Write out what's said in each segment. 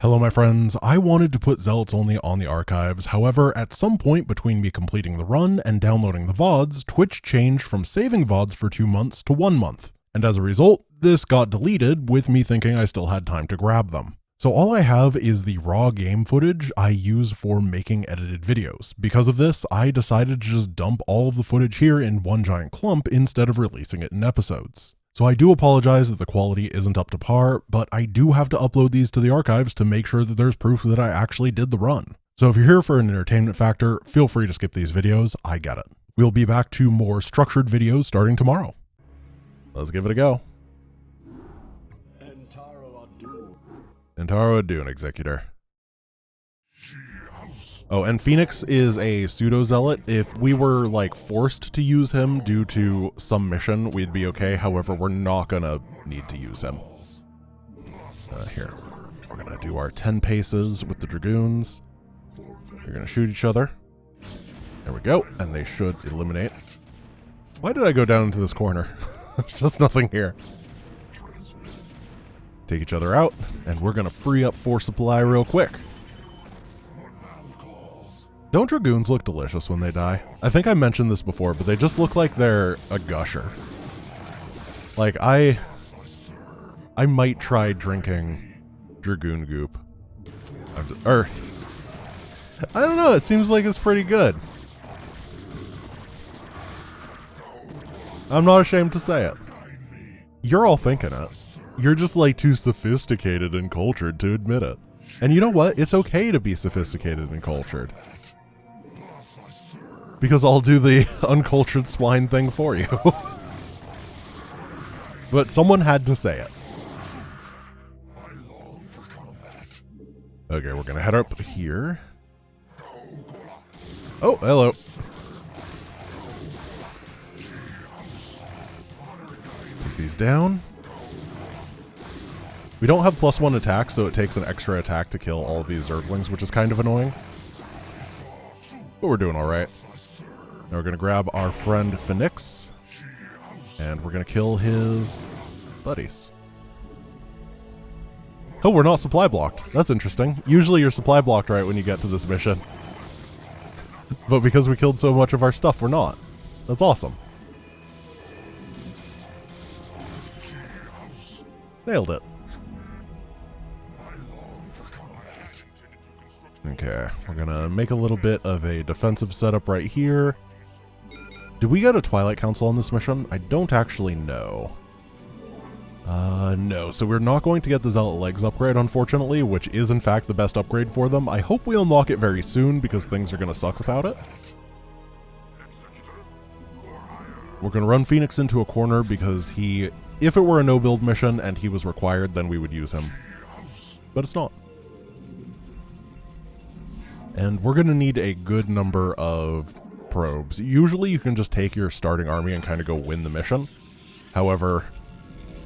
Hello my friends, I wanted to put Zealots only on the archives, however at some point between me completing the run and downloading the Vods, Twitch changed from saving Vods for 2 months to 1 month, and as a result, this got deleted with me thinking I still had time to grab them. So all I have is the raw game footage I use for making edited videos. Because of this, I decided to just dump all of the footage here in one giant clump instead of releasing it in episodes. So I do apologize that the quality isn't up to par, but I do have to upload these to the archives to make sure that there's proof that I actually did the run. So if you're here for an entertainment factor, feel free to skip these videos, I get it. We'll be back to more structured videos starting tomorrow. Let's give it a go. Entaro Adun, Executor. Oh, and Phoenix is a pseudo-zealot. If we were, like, forced to use him due to some mission, we'd be okay. However, we're not gonna need to use him. Here. We're gonna do our 10 paces with the Dragoons. They're gonna shoot each other. There we go. And they should eliminate. Why did I go down into this corner? There's just nothing here. Take each other out, and we're gonna free up force supply real quick. Don't Dragoons look delicious when they die? I think I mentioned this before, but they just look like they're a gusher. Like, I might try drinking Dragoon goop. I don't know, it seems like it's pretty good. I'm not ashamed to say it. You're all thinking it. You're just like too sophisticated and cultured to admit it. And you know what? It's okay to be sophisticated and cultured. Because I'll do the uncultured swine thing for you. But someone had to say it. Okay, we're gonna head up here. Oh, hello. Take these down. We don't have +1 attack, so it takes an extra attack to kill all of these Zerglings, which is kind of annoying. But we're doing alright. Now we're going to grab our friend Phoenix, and we're going to kill his buddies. Oh, we're not supply blocked. That's interesting. Usually you're supply blocked right when you get to this mission. But because we killed so much of our stuff, we're not. That's awesome. Nailed it. Okay, we're gonna make a little bit of a defensive setup right here. Did we go to Twilight Council on this mission? I don't actually know. No, so we're not going to get the Zealot Legs upgrade, unfortunately, which is in fact the best upgrade for them. I hope we unlock it very soon, because things are gonna suck without it. We're gonna run Phoenix into a corner, because if it were a no-build mission and he was required, then we would use him. But it's not. And we're going to need a good number of probes. Usually you can just take your starting army and kind of go win the mission. However,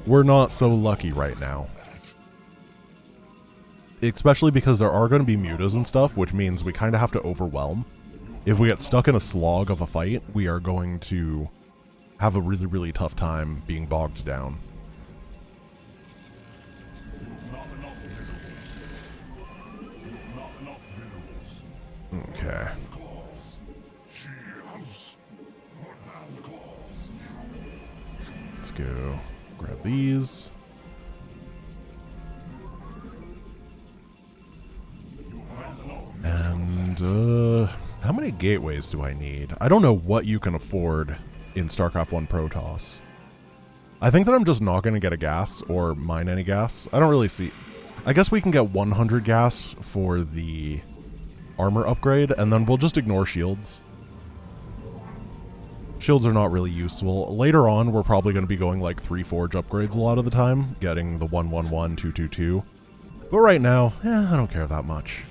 we're not so lucky right now. Especially because there are going to be mutas and stuff, which means we kind of have to overwhelm. If we get stuck in a slog of a fight, we are going to have a really, really tough time being bogged down. Okay. Let's go grab these. And, how many gateways do I need? I don't know what you can afford in StarCraft 1 Protoss. I think that I'm just not going to get a gas or mine any gas. I don't really see... I guess we can get 100 gas for the armor upgrade, and then we'll just ignore shields. Shields are not really useful. Later on, we're probably going to be going like 3 forge upgrades a lot of the time, getting the 111, 222. But right now, I don't care that much.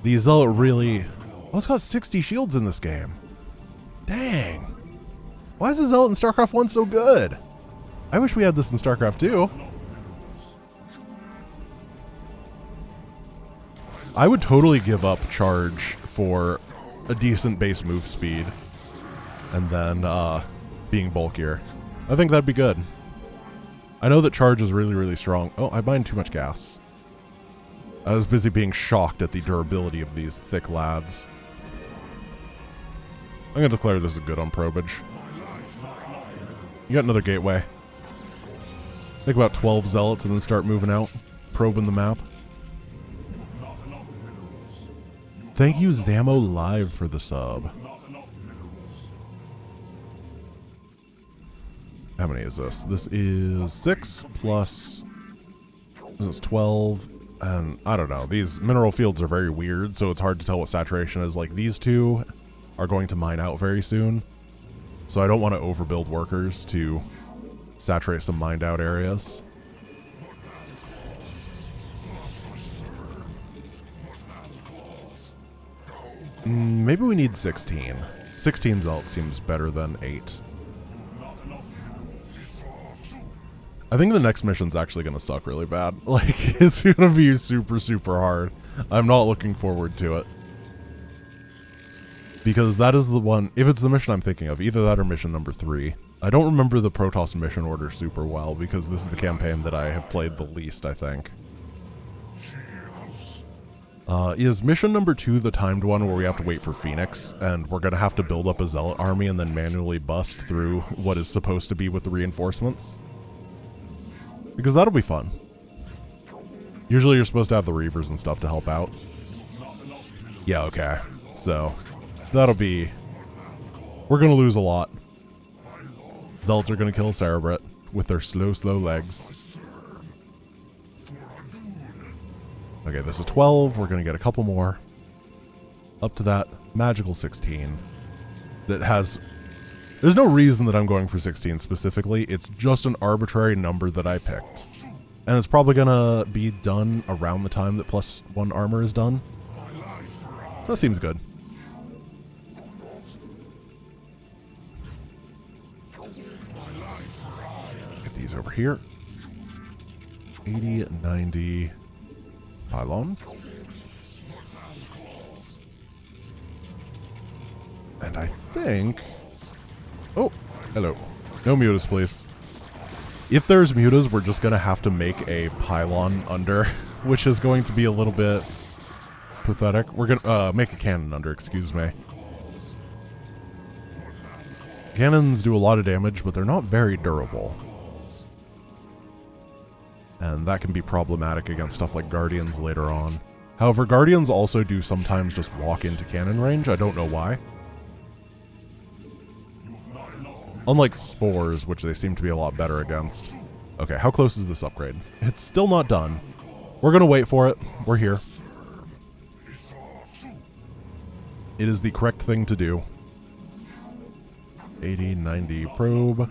The Zealot really... Oh, it's got 60 shields in this game. Dang. Why is the Zealot in StarCraft 1 so good? I wish we had this in StarCraft 2. I would totally give up charge for a decent base move speed and then being bulkier. I think that'd be good. I know that charge is really, really strong. Oh, I mined too much gas. I was busy being shocked at the durability of these thick lads. I'm going to declare this a good on probage. You got another gateway. Make about 12 zealots and then start moving out. Probing the map. Thank you, Zamo Live, for the sub. How many is this? This is 6 plus... This is 12. And I don't know. These mineral fields are very weird, so it's hard to tell what saturation is. Like, these two are going to mine out very soon. So I don't want to overbuild workers to saturate some mined out areas. Maybe we need 16. 16 zealots seems better than 8. I think the next mission's actually going to suck really bad. Like, it's going to be super, super hard. I'm not looking forward to it. Because that is the one, if it's the mission I'm thinking of, either that or mission number 3. I don't remember the Protoss mission order super well, because this is the campaign that I have played the least, I think. Is mission number 2 the timed one where we have to wait for Phoenix, and we're going to have to build up a zealot army and then manually bust through what is supposed to be with the reinforcements? Because that'll be fun. Usually you're supposed to have the Reavers and stuff to help out. Yeah, okay. So, that'll be... We're going to lose a lot. Zealots are going to kill Cerebrit with their slow, slow legs. Okay, this is 12. We're going to get a couple more. Up to that magical 16. That has... There's no reason that I'm going for 16 specifically. It's just an arbitrary number that I picked. And it's probably going to be done around the time that +1 armor is done. So that seems good. Get these over here. 80, 90... Pylon. And I think... Oh, hello. No mutas, please. If there's mutas, we're just going to have to make a pylon under, which is going to be a little bit pathetic. We're going to make a cannon under, excuse me. Cannons do a lot of damage, but they're not very durable. And that can be problematic against stuff like Guardians later on. However, Guardians also do sometimes just walk into cannon range. I don't know why. Unlike Spores, which they seem to be a lot better against. Okay, how close is this upgrade? It's still not done. We're going to wait for it. We're here. It is the correct thing to do. 80, 90 probe.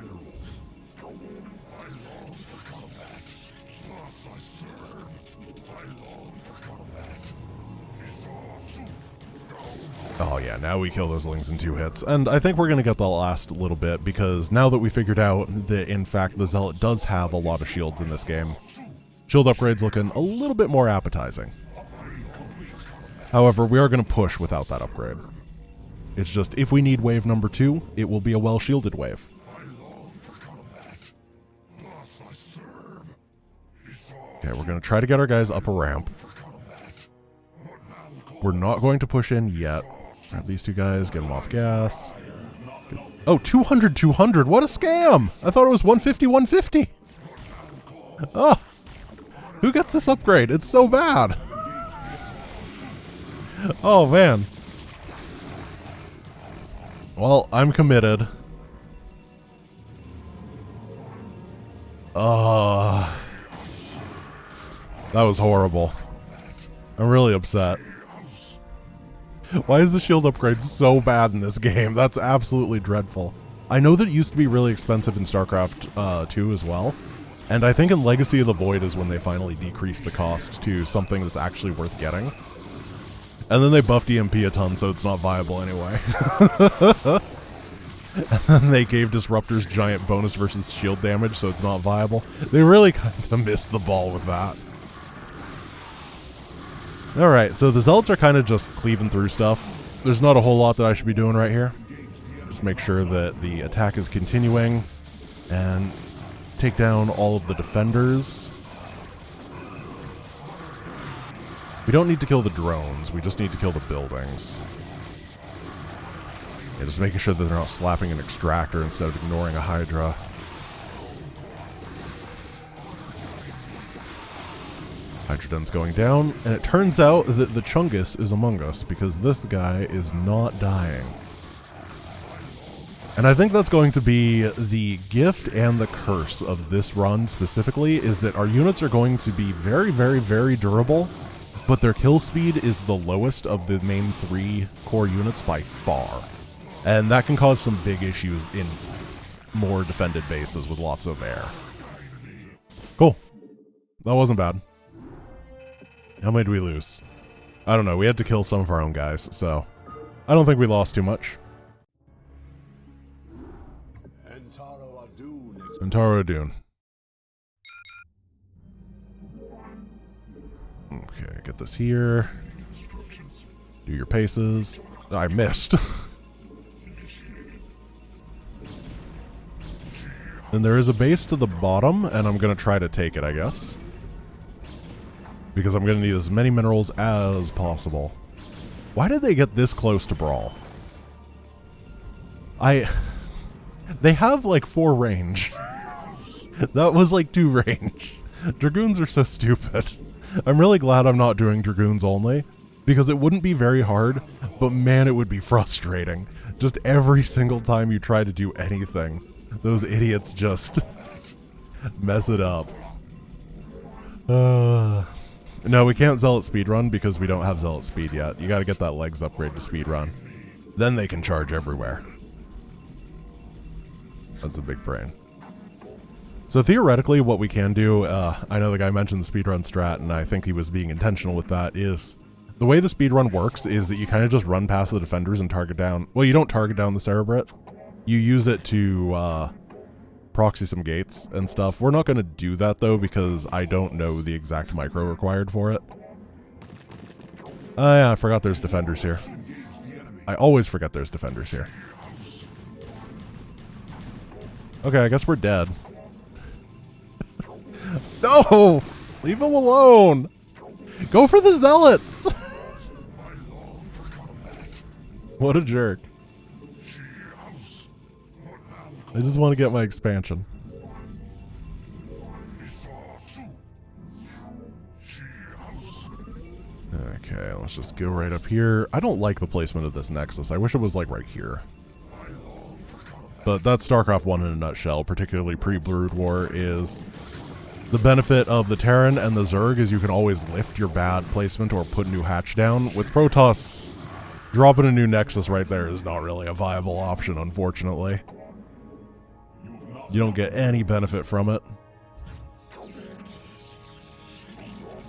Oh yeah, now we kill those lings in 2 hits. And I think we're going to get the last little bit, because now that we figured out that, in fact, the Zealot does have a lot of shields in this game, shield upgrade's looking a little bit more appetizing. However, we are going to push without that upgrade. It's just, if we need wave number 2, it will be a well-shielded wave. Okay, we're going to try to get our guys up a ramp. We're not going to push in yet. Grab these 2 guys, get them off gas. Oh, 200, 200, what a scam! I thought it was 150, 150! Oh, who gets this upgrade? It's so bad! Oh, man. Well, I'm committed. That was horrible. I'm really upset. Why is the shield upgrade so bad in this game? That's absolutely dreadful. I know that it used to be really expensive in Starcraft 2 as well, and I think in Legacy of the Void is when they finally decreased the cost to something that's actually worth getting. And then they buffed EMP a ton, so it's not viable anyway. And then they gave Disruptors giant bonus versus shield damage, so it's not viable. They really kind of missed the ball with that. Alright, so the Zealots are kind of just cleaving through stuff. There's not a whole lot that I should be doing right here. Just make sure that the attack is continuing and take down all of the defenders. We don't need to kill the drones, we just need to kill the buildings. Yeah, just making sure that they're not slapping an extractor instead of ignoring a Hydra. Hydrodon's going down, and it turns out that the Chungus is among us, because this guy is not dying. And I think that's going to be the gift and the curse of this run specifically, is that our units are going to be very, very, very durable, but their kill speed is the lowest of the main 3 core units by far. And that can cause some big issues in more defended bases with lots of air. Cool. That wasn't bad. How many did we lose? I don't know. We had to kill some of our own guys, so I don't think we lost too much. Antaro Adun. Okay, get this here. Do your paces. I missed. And there is a base to the bottom, and I'm going to try to take it, I guess. Because I'm going to need as many minerals as possible. Why did they get this close to Brawl? They have like 4 range. That was like 2 range. Dragoons are so stupid. I'm really glad I'm not doing Dragoons only, because it wouldn't be very hard, but man, it would be frustrating. Just every single time you try to do anything, those idiots just mess it up. No, we can't Zealot speedrun because we don't have Zealot speed yet. You gotta get that legs upgrade to speedrun. Then they can charge everywhere. That's a big brain. So theoretically, what we can do, I know the guy mentioned the speedrun strat, and I think he was being intentional with that, is the way the speedrun works is that you kind of just run past the defenders and target down. Well, you don't target down the Cerebrit. You use it to proxy some gates and stuff. We're not going to do that, though, because I don't know the exact micro required for it. Oh, yeah, I forgot there's defenders here. I always forget there's defenders here. Okay, I guess we're dead. No! Leave him alone! Go for the Zealots! What a jerk. I just want to get my expansion. Okay, let's just go right up here. I don't like the placement of this Nexus. I wish it was like right here. But that's StarCraft 1 in a nutshell, particularly pre-Brood War, is the benefit of the Terran and the Zerg is you can always lift your bad placement or put a new hatch down. With Protoss, dropping a new Nexus right there is not really a viable option, unfortunately. You don't get any benefit from it.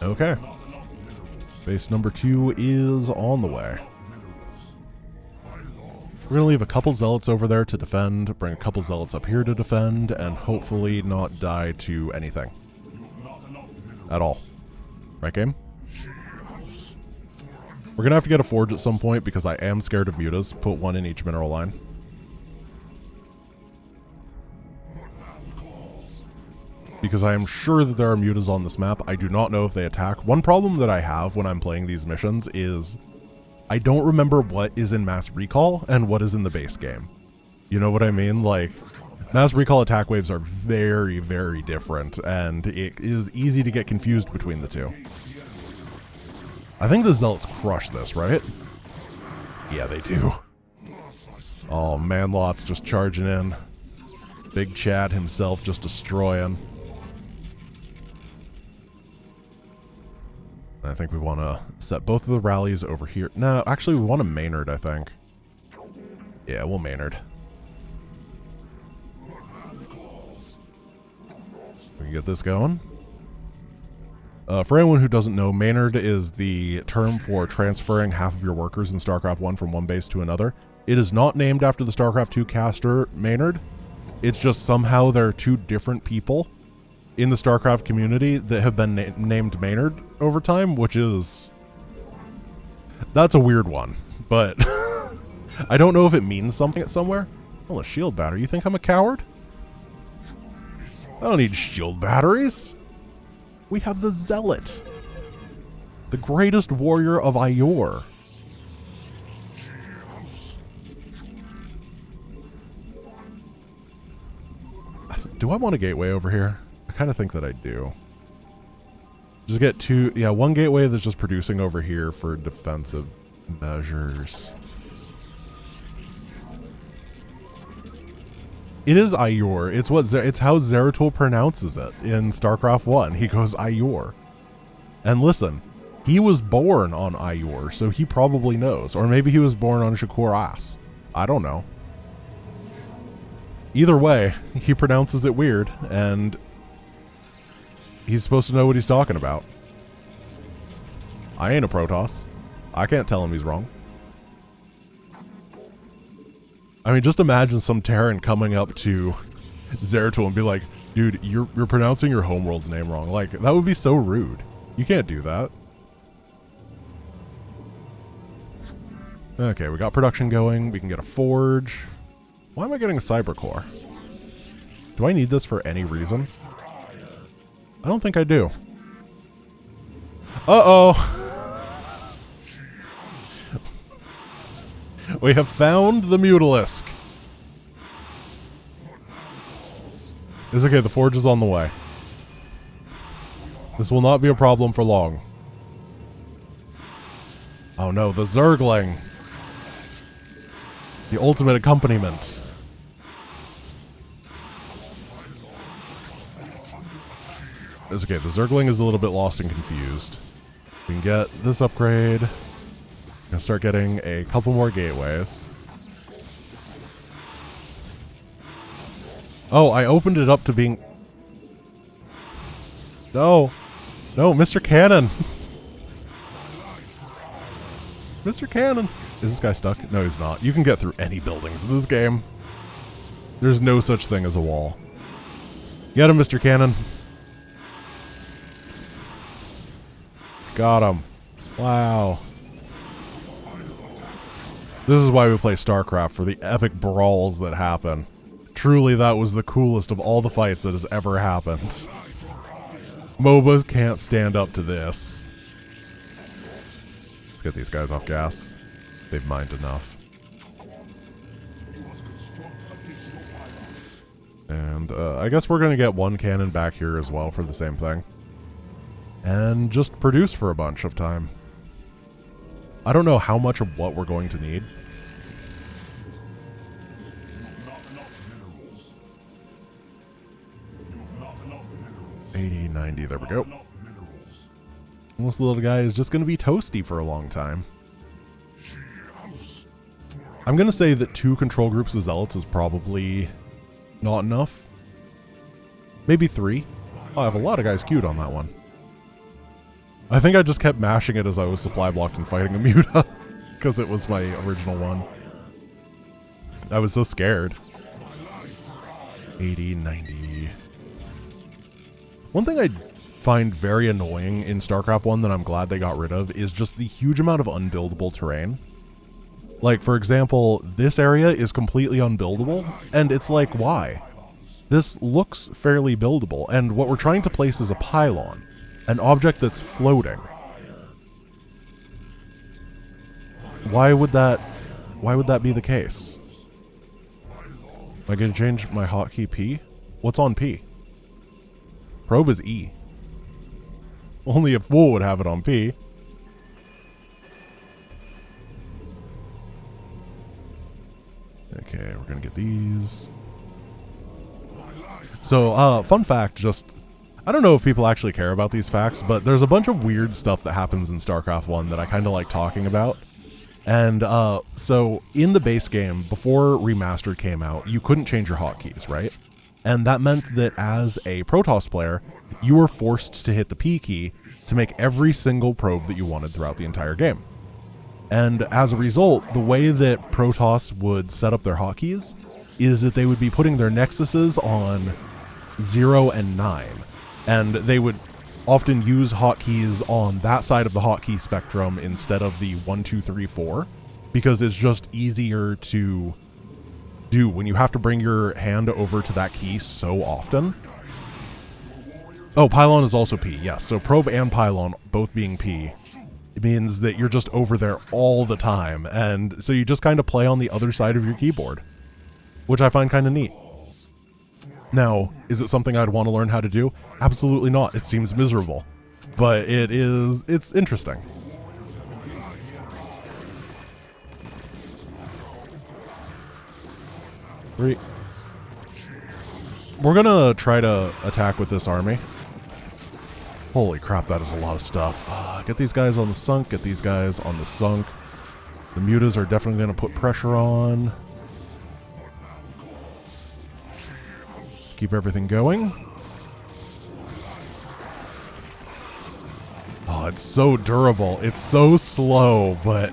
Okay. Base number 2 is on the way. We're going to leave a couple Zealots over there to defend, bring a couple Zealots up here to defend, and hopefully not die to anything. At all. Right, game? We're going to have to get a forge at some point because I am scared of mutas. Put 1 in each mineral line. Because I am sure that there are mutas on this map. I do not know if they attack. One problem that I have when I'm playing these missions is I don't remember what is in Mass Recall and what is in the base game. You know what I mean? Like, Mass Recall attack waves are very, very different, and it is easy to get confused between the two. I think the Zealots crush this, right? Yeah, they do. Oh, Manlot's just charging in. Big Chad himself just destroying. I think we want to set both of the rallies over here. No, actually, we want a Maynard, I think. Yeah, we'll Maynard. We can get this going. For anyone who doesn't know, Maynard is the term for transferring half of your workers in StarCraft 1 from one base to another. It is not named after the StarCraft 2 caster Maynard. It's just somehow there are 2 different people in the StarCraft community that have been named Maynard over time, which is... That's a weird one, but I don't know if it means something somewhere. Oh, a shield battery. You think I'm a coward? I don't need shield batteries. We have the Zealot. The greatest warrior of Ior. Do I want a gateway over here? I kind of think that I do. Just get two, yeah, one gateway that's just producing over here for defensive measures. It is Ior. It's how Zeratul pronounces it in Starcraft 1. He goes Ior. And listen, he was born on Ior, so he probably knows. Or maybe he was born on Shakur As. I don't know. Either way, he pronounces it weird, and he's supposed to know what he's talking about. I ain't a Protoss. I can't tell him he's wrong. I mean, just imagine some Terran coming up to Zeratul and be like, dude, you're pronouncing your homeworld's name wrong. Like, that would be so rude. You can't do that. Okay, we got production going. We can get a forge. Why am I getting a cyber core? Do I need this for any reason? I don't think I do. Uh-oh. We have found the Mutalisk. It's okay, the forge is on the way. This will not be a problem for long. Oh no, the Zergling. The ultimate accompaniment. It's okay, the Zergling is a little bit lost and confused. We can get this upgrade. Gonna start getting a couple more gateways. Oh, I opened it up to being... No. No, Mr. Cannon. Mr. Cannon. Is this guy stuck? No, he's not. You can get through any buildings in this game. There's no such thing as a wall. Get him, Mr. Cannon. Got him. Wow. This is why we play Starcraft, for the epic brawls that happen. Truly, that was the coolest of all the fights that has ever happened. MOBAs can't stand up to this. Let's get these guys off gas. They've mined enough. And I guess we're going to get one cannon back here as well for the same thing. And just produce for a bunch of time. I don't know how much of what we're going to need. 80, 90, there we go. And this little guy is just going to be toasty for a long time. I'm going to say that 2 control groups of Zealots is probably not enough. Maybe 3. Oh, I have a lot of guys queued on that one. I think I just kept mashing it as I was supply blocked and fighting a Muta, because it was my original one. I was so scared. 80, 90. One thing I find very annoying in StarCraft 1 that I'm glad they got rid of is just the huge amount of unbuildable terrain. Like, for example, this area is completely unbuildable, and it's like, why? This looks fairly buildable, and what we're trying to place is a pylon. An object that's floating. Why would that be the case? Am I gonna change my hotkey P? What's on P? Probe is E. Only a fool would have it on P. Okay, we're gonna get these. So, fun fact, just... I don't know if people actually care about these facts, but there's a bunch of weird stuff that happens in StarCraft 1 that I kind of like talking about. And so in the base game, before Remastered came out, you couldn't change your hotkeys, right? And that meant that as a Protoss player, you were forced to hit the P key to make every single probe that you wanted throughout the entire game. And as a result, the way that Protoss would set up their hotkeys is that they would be putting their nexuses on 0 and 9. And they would often use hotkeys on that side of the hotkey spectrum instead of the 1, 2, 3, 4, because it's just easier to do when you have to bring your hand over to that key so often. Oh, pylon is also P, yes. So probe and pylon both being P It means that you're just over there all the time, and so you just kind of play on the other side of your keyboard, which I find kind of neat. Now, is it something I'd want to learn how to do? Absolutely not. It seems miserable, but it's interesting. We're gonna try to attack with this army. Holy crap, that is a lot of stuff. Get these guys on the sunk, get these guys on the sunk. The mutas are definitely gonna put pressure on. Keep everything going. Oh, it's so durable. It's so slow, but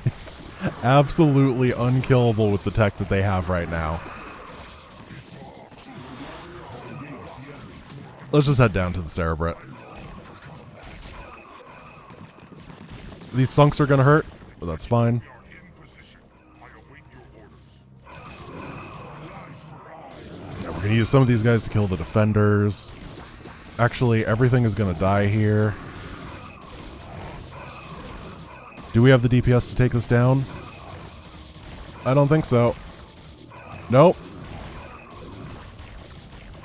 it's absolutely unkillable with the tech that they have right now. Let's just head down to the Cerebrate. These sunks are gonna hurt, but that's fine. Yeah, we're gonna use some of these guys to kill the defenders. Actually, everything is gonna die here. Do we have the DPS to take this down? I don't think so. Nope.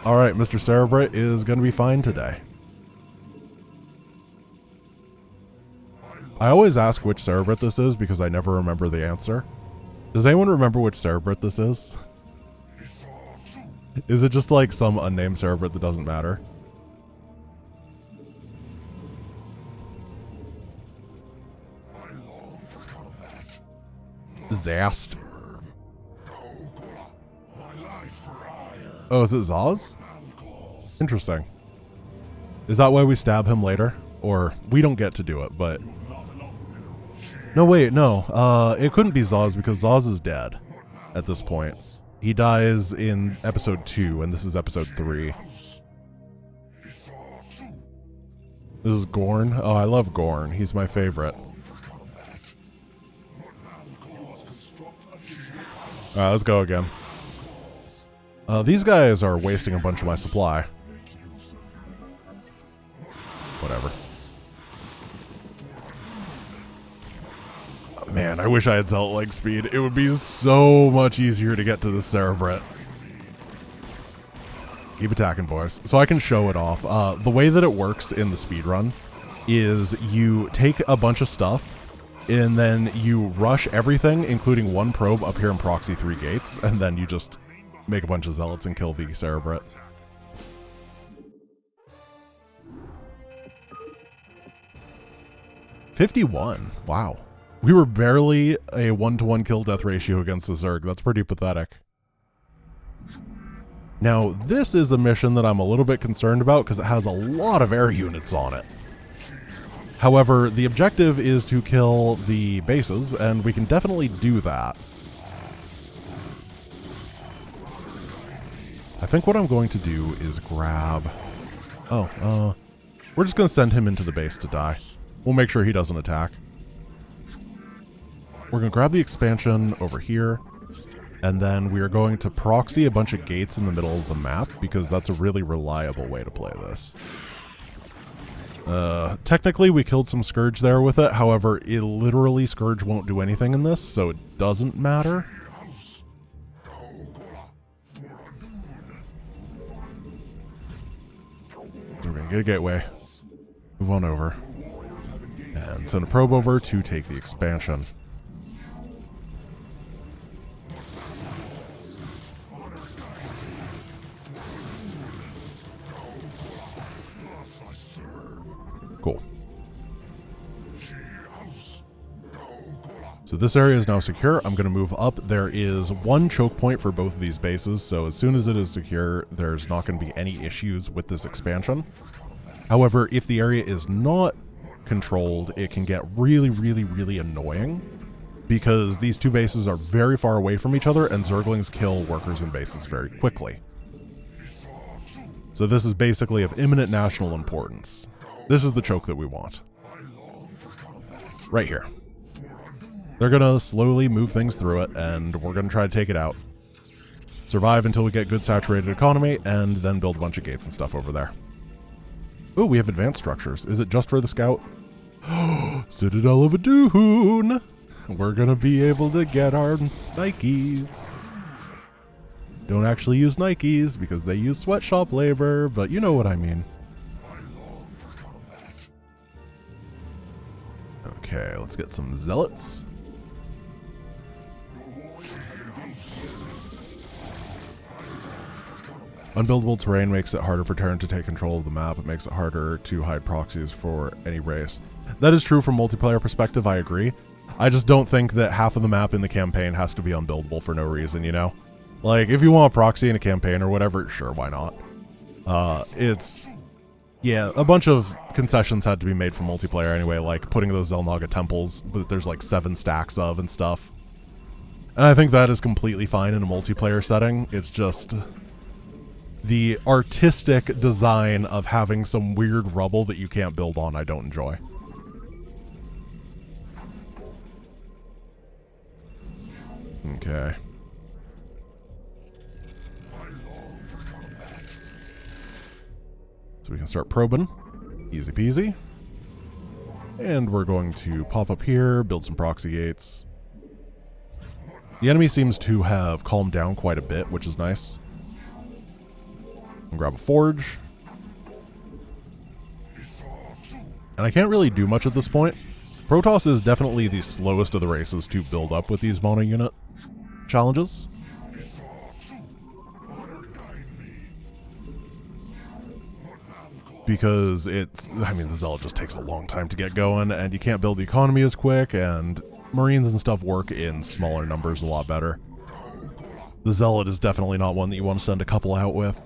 Alright, Mr. Cerebrate is going to be fine today. I always ask which Cerebrate this is because I never remember the answer. Does anyone remember which Cerebrate this is? Is it just like some unnamed Cerebrate that doesn't matter? Zast. Oh, is it Zaz? Interesting. Is that why we stab him later? Or, we don't get to do it, but... No, wait, no. It couldn't be Zaz because Zaz is dead at this point. He dies in episode 2, and this is episode 3. This is Gorn. Oh, I love Gorn. He's my favorite. Alright, let's go again. These guys are wasting a bunch of my supply. Whatever. Oh, man, I wish I had Zealot leg speed. It would be so much easier to get to the Cerebrate. Keep attacking, boys. So I can show it off. The way that it works in the speedrun is you take a bunch of stuff and then you rush everything, including one probe up here in proxy 3 gates, and then you just make a bunch of Zealots and kill the Cerebrate. $51. Wow. We were barely a 1-to-1 kill death ratio against the Zerg. That's pretty pathetic. Now, this is a mission that I'm a little bit concerned about because it has a lot of air units on it. However, the objective is to kill the bases, and we can definitely do that. I think what I'm going to do is grab... Oh, we're just going to send him into the base to die. We'll make sure he doesn't attack. We're going to grab the expansion over here, and then we are going to proxy a bunch of gates in the middle of the map, because that's a really reliable way to play this. Technically we killed some Scourge there with it, however, literally Scourge won't do anything in this, so it doesn't matter. We're going to get a gateway, move on over, and send a probe over to take the expansion. Cool. So this area is now secure. I'm going to move up. There is one choke point for both of these bases, so as soon as it is secure, there's not going to be any issues with this expansion. However, if the area is not controlled, it can get really, really, really annoying, because these two bases are very far away from each other, and Zerglings kill workers in bases very quickly. So this is basically of imminent national importance. This is the choke that we want. Right here. They're going to slowly move things through it, and we're going to try to take it out. Survive until we get good saturated economy, and then build a bunch of gates and stuff over there. Ooh, we have advanced structures. Is it just for the scout? Citadel of Adun. We're gonna be able to get our Nikes. Don't actually use Nikes because they use sweatshop labor, but you know what I mean. Okay, let's get some Zealots. Unbuildable terrain makes it harder for Terran to take control of the map. It makes it harder to hide proxies for any race. That is true from multiplayer perspective, I agree. I just don't think that half of the map in the campaign has to be unbuildable for no reason, you know? Like, if you want a proxy in a campaign or whatever, sure, why not? Yeah, a bunch of concessions had to be made for multiplayer anyway, like putting those Xel'Naga temples that there's like 7 stacks of and stuff. And I think that is completely fine in a multiplayer setting. It's just the artistic design of having some weird rubble that you can't build on I don't enjoy. Okay. So we can start probing. Easy peasy. And we're going to pop up here, build some proxy gates. The enemy seems to have calmed down quite a bit, which is nice. And grab a forge. And I can't really do much at this point. Protoss is definitely the slowest of the races to build up with these mono unit challenges. Because the Zealot just takes a long time to get going, and you can't build the economy as quick, and Marines and stuff work in smaller numbers a lot better. The Zealot is definitely not one that you want to send a couple out with.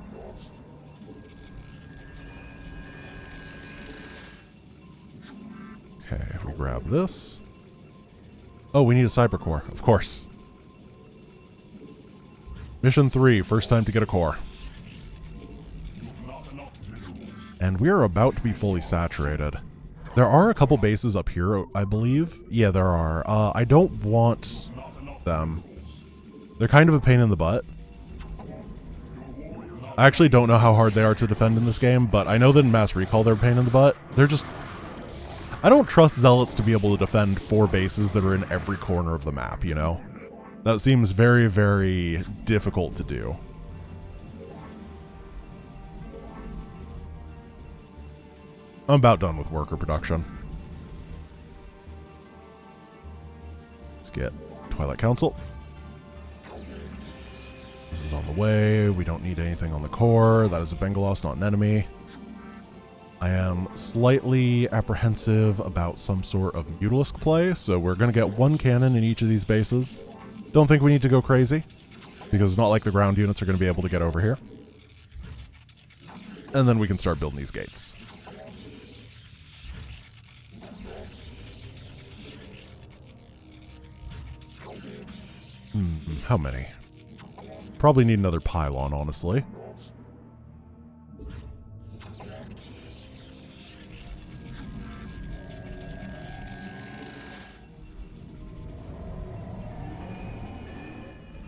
Okay, we grab this. Oh, we need a cyber core, of course. Mission 3, first time to get a core. And we are about to be fully saturated. There are a couple bases up here, I believe. Yeah, there are. I don't want them. They're kind of a pain in the butt. I actually don't know how hard they are to defend in this game, but I know that in Mass Recall they're a pain in the butt. They're just... I don't trust Zealots to be able to defend 4 bases that are in every corner of the map, you know? That seems very, very difficult to do. I'm about done with worker production. Let's get Twilight Council. This is on the way. We don't need anything on the core. That is a Bengalos, not an enemy. I am slightly apprehensive about some sort of Mutalisk play, so we're going to get 1 cannon in each of these bases. Don't think we need to go crazy, because it's not like the ground units are going to be able to get over here. And then we can start building these gates. How many? Probably need another pylon, honestly.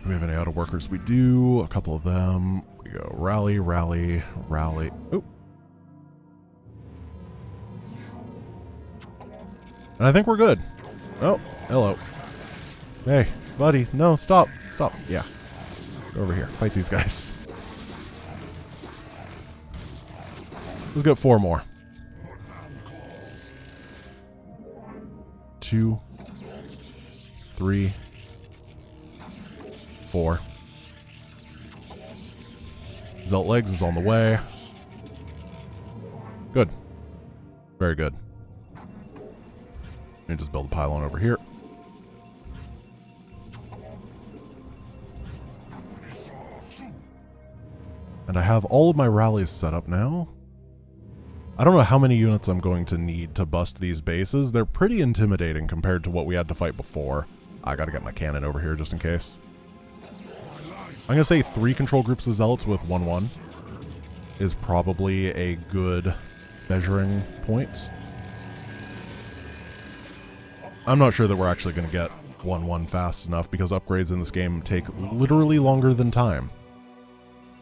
Do we have any auto workers? We do. A couple of them. We go rally, rally, rally. Oh. And I think we're good. Oh, hello. Hey, buddy. No, stop. Stop. Yeah. Go over here. Fight these guys. Let's get 4 more. 2, 3, 4. Zelt legs is on the way. Good. Very good. Let me just build a pylon over here. And I have all of my rallies set up now. I don't know how many units I'm going to need to bust these bases. They're pretty intimidating compared to what we had to fight before. I gotta get my cannon over here just in case. I'm gonna say 3 control groups of Zealots with 1-1 is probably a good measuring point. I'm not sure that we're actually gonna get 1-1 fast enough because upgrades in this game take literally longer than time.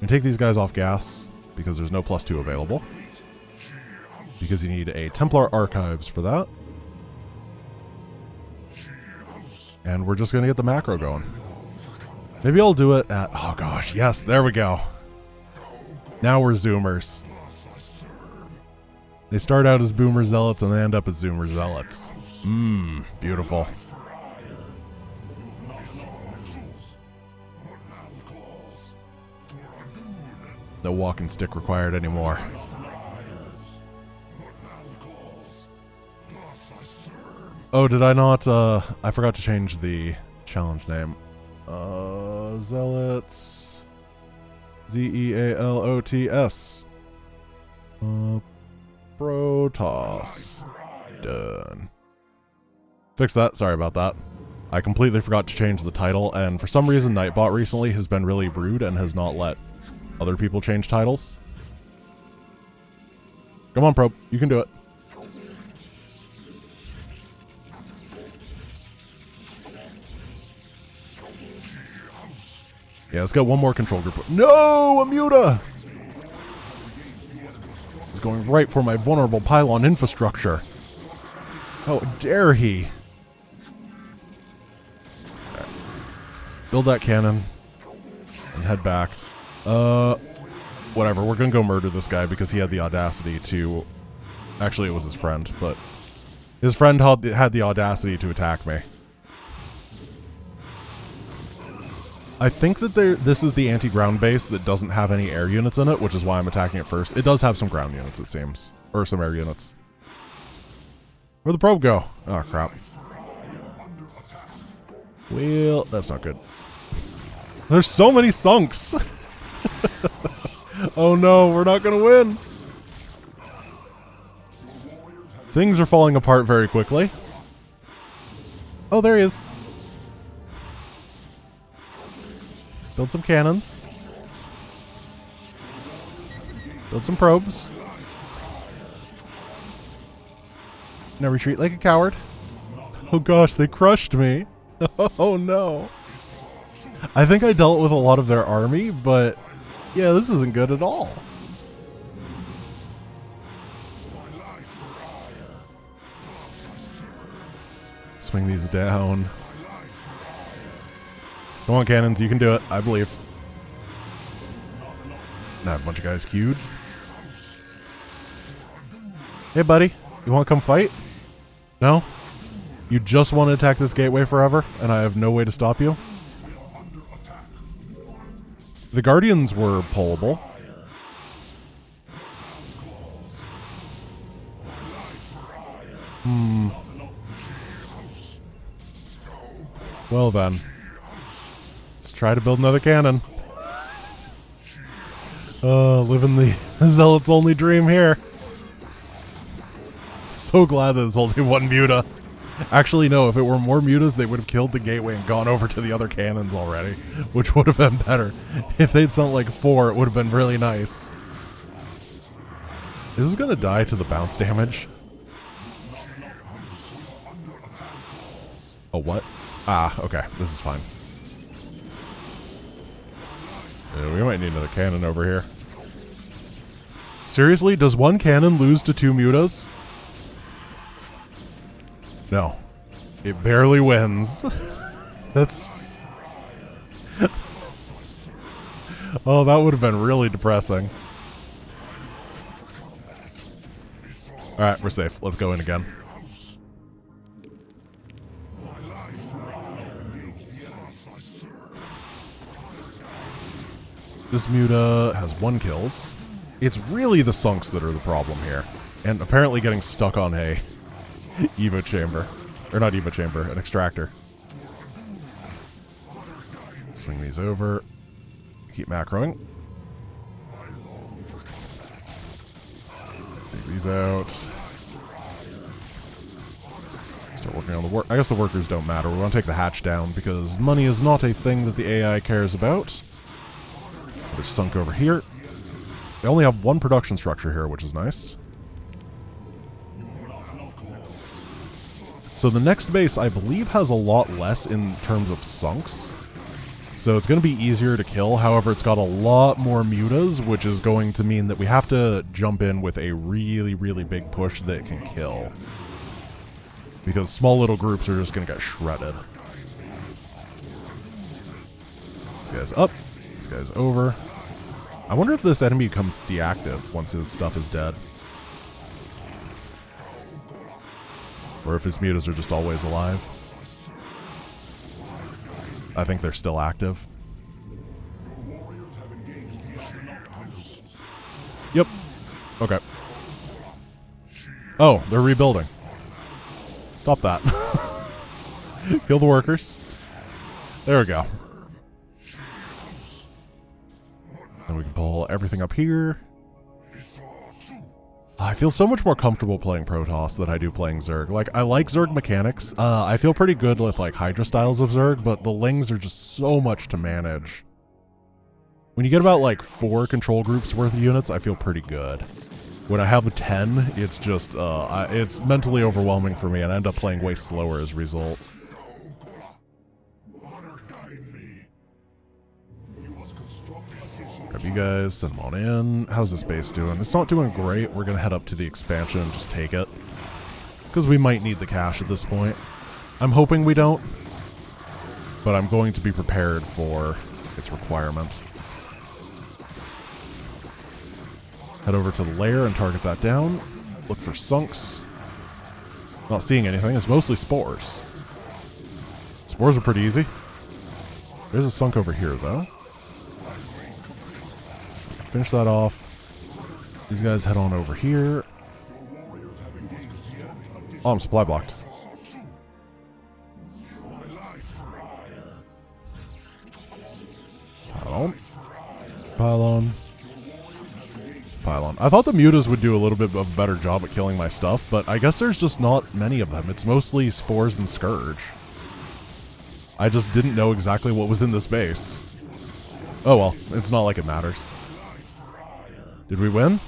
I'm gonna take these guys off gas because there's no +2 available. Because you need a Templar Archives for that. And we're just going to get the macro going. Maybe I'll do it at... Oh gosh, yes, there we go. Now we're Zoomers. They start out as Boomer Zealots and they end up as Zoomer Zealots. Beautiful. No walking stick required anymore. Oh, did I not, I forgot to change the challenge name. Zealots. Zealots. Protoss. Done. Fix that, sorry about that. I completely forgot to change the title, and for some reason Nightbot recently has been really rude and has not let other people change titles. Come on, Probe, you can do it. Yeah, let's get one more control group. No, a Muta! He's going right for my vulnerable pylon infrastructure. How dare he? Right. Build that cannon and head back. Whatever, we're gonna go murder this guy because he had the audacity to... Actually, it was his friend, but... His friend had the audacity to attack me. I think that this is the anti-ground base that doesn't have any air units in it, which is why I'm attacking it first. It does have some ground units, it seems. Or some air units. Where'd the probe go? Oh, crap. Well, that's not good. There's so many sunks! Oh no, we're not gonna win! Things are falling apart very quickly. Oh, there he is. Build some cannons. Build some probes. Now retreat like a coward. Oh gosh, they crushed me. Oh no. I think I dealt with a lot of their army, but yeah, this isn't good at all. Swing these down. Come on, cannons, you can do it. I believe. Now a bunch of guys queued. Hey, buddy. You want to come fight? No? You just want to attack this gateway forever, and I have no way to stop you? The Guardians were pullable. Well then. Let's try to build another cannon. Living the Zealot's only dream here. So glad that it's only one Muta. Actually, no, if it were more Mutas, they would have killed the gateway and gone over to the other cannons already, which would have been better. If they'd sent like 4, it would have been really nice. Is this gonna die to the bounce damage? Oh, what? Ah, okay, this is fine. Yeah, we might need another cannon over here. Seriously, does one cannon lose to 2 Mutas? No. It barely wins. That's... Oh, that would have been really depressing. Alright, we're safe. Let's go in again. This Muta has 1 kills. It's really the sunks that are the problem here. And apparently getting stuck on a Evo chamber. Or not Evo chamber, an extractor. Swing these over. Keep macroing. Take these out. Start working on the work. I guess the workers don't matter. We want to take the hatch down because money is not a thing that the AI cares about. There's sunk over here. They only have 1 production structure here, which is nice. So the next base, I believe, has a lot less in terms of sunks. So it's going to be easier to kill. However, it's got a lot more mutas, which is going to mean that we have to jump in with a really, really big push that can kill. because small little groups are just going to get shredded. This guy's up. This guy's over. I wonder if this enemy becomes deactive once his stuff is dead. Or if his mutas are just always alive. I think they're still active. Yep. Okay. Oh, they're rebuilding. Stop that. Kill the workers. There we go. And we can pull everything up here. I feel so much more comfortable playing Protoss than I do playing Zerg. Like, I like Zerg mechanics. I feel pretty good with, like, Hydra styles of Zerg, but the Lings are just so much to manage. When you get about, like, 4 control groups worth of units, I feel pretty good. When I have a 10, it's just, it's mentally overwhelming for me, and I end up playing way slower as a result. Grab you guys, send them on in. How's this base doing? It's not doing great. We're going to head up to the expansion and just take it. Because we might need the cash at this point. I'm hoping we don't. But I'm going to be prepared for its requirement. Head over to the lair and target that down. Look for sunks. Not seeing anything. It's mostly spores. Spores are pretty easy. There's a sunk over here, though. Finish that off. These guys head on over here. Oh, I'm supply blocked. Pylon. Pylon. Pylon. I thought the mutas would do a little bit of a better job at killing my stuff, but I guess there's just not many of them. It's mostly spores and scourge. I just didn't know exactly what was in this base. Oh well, it's not like it matters. Did we win?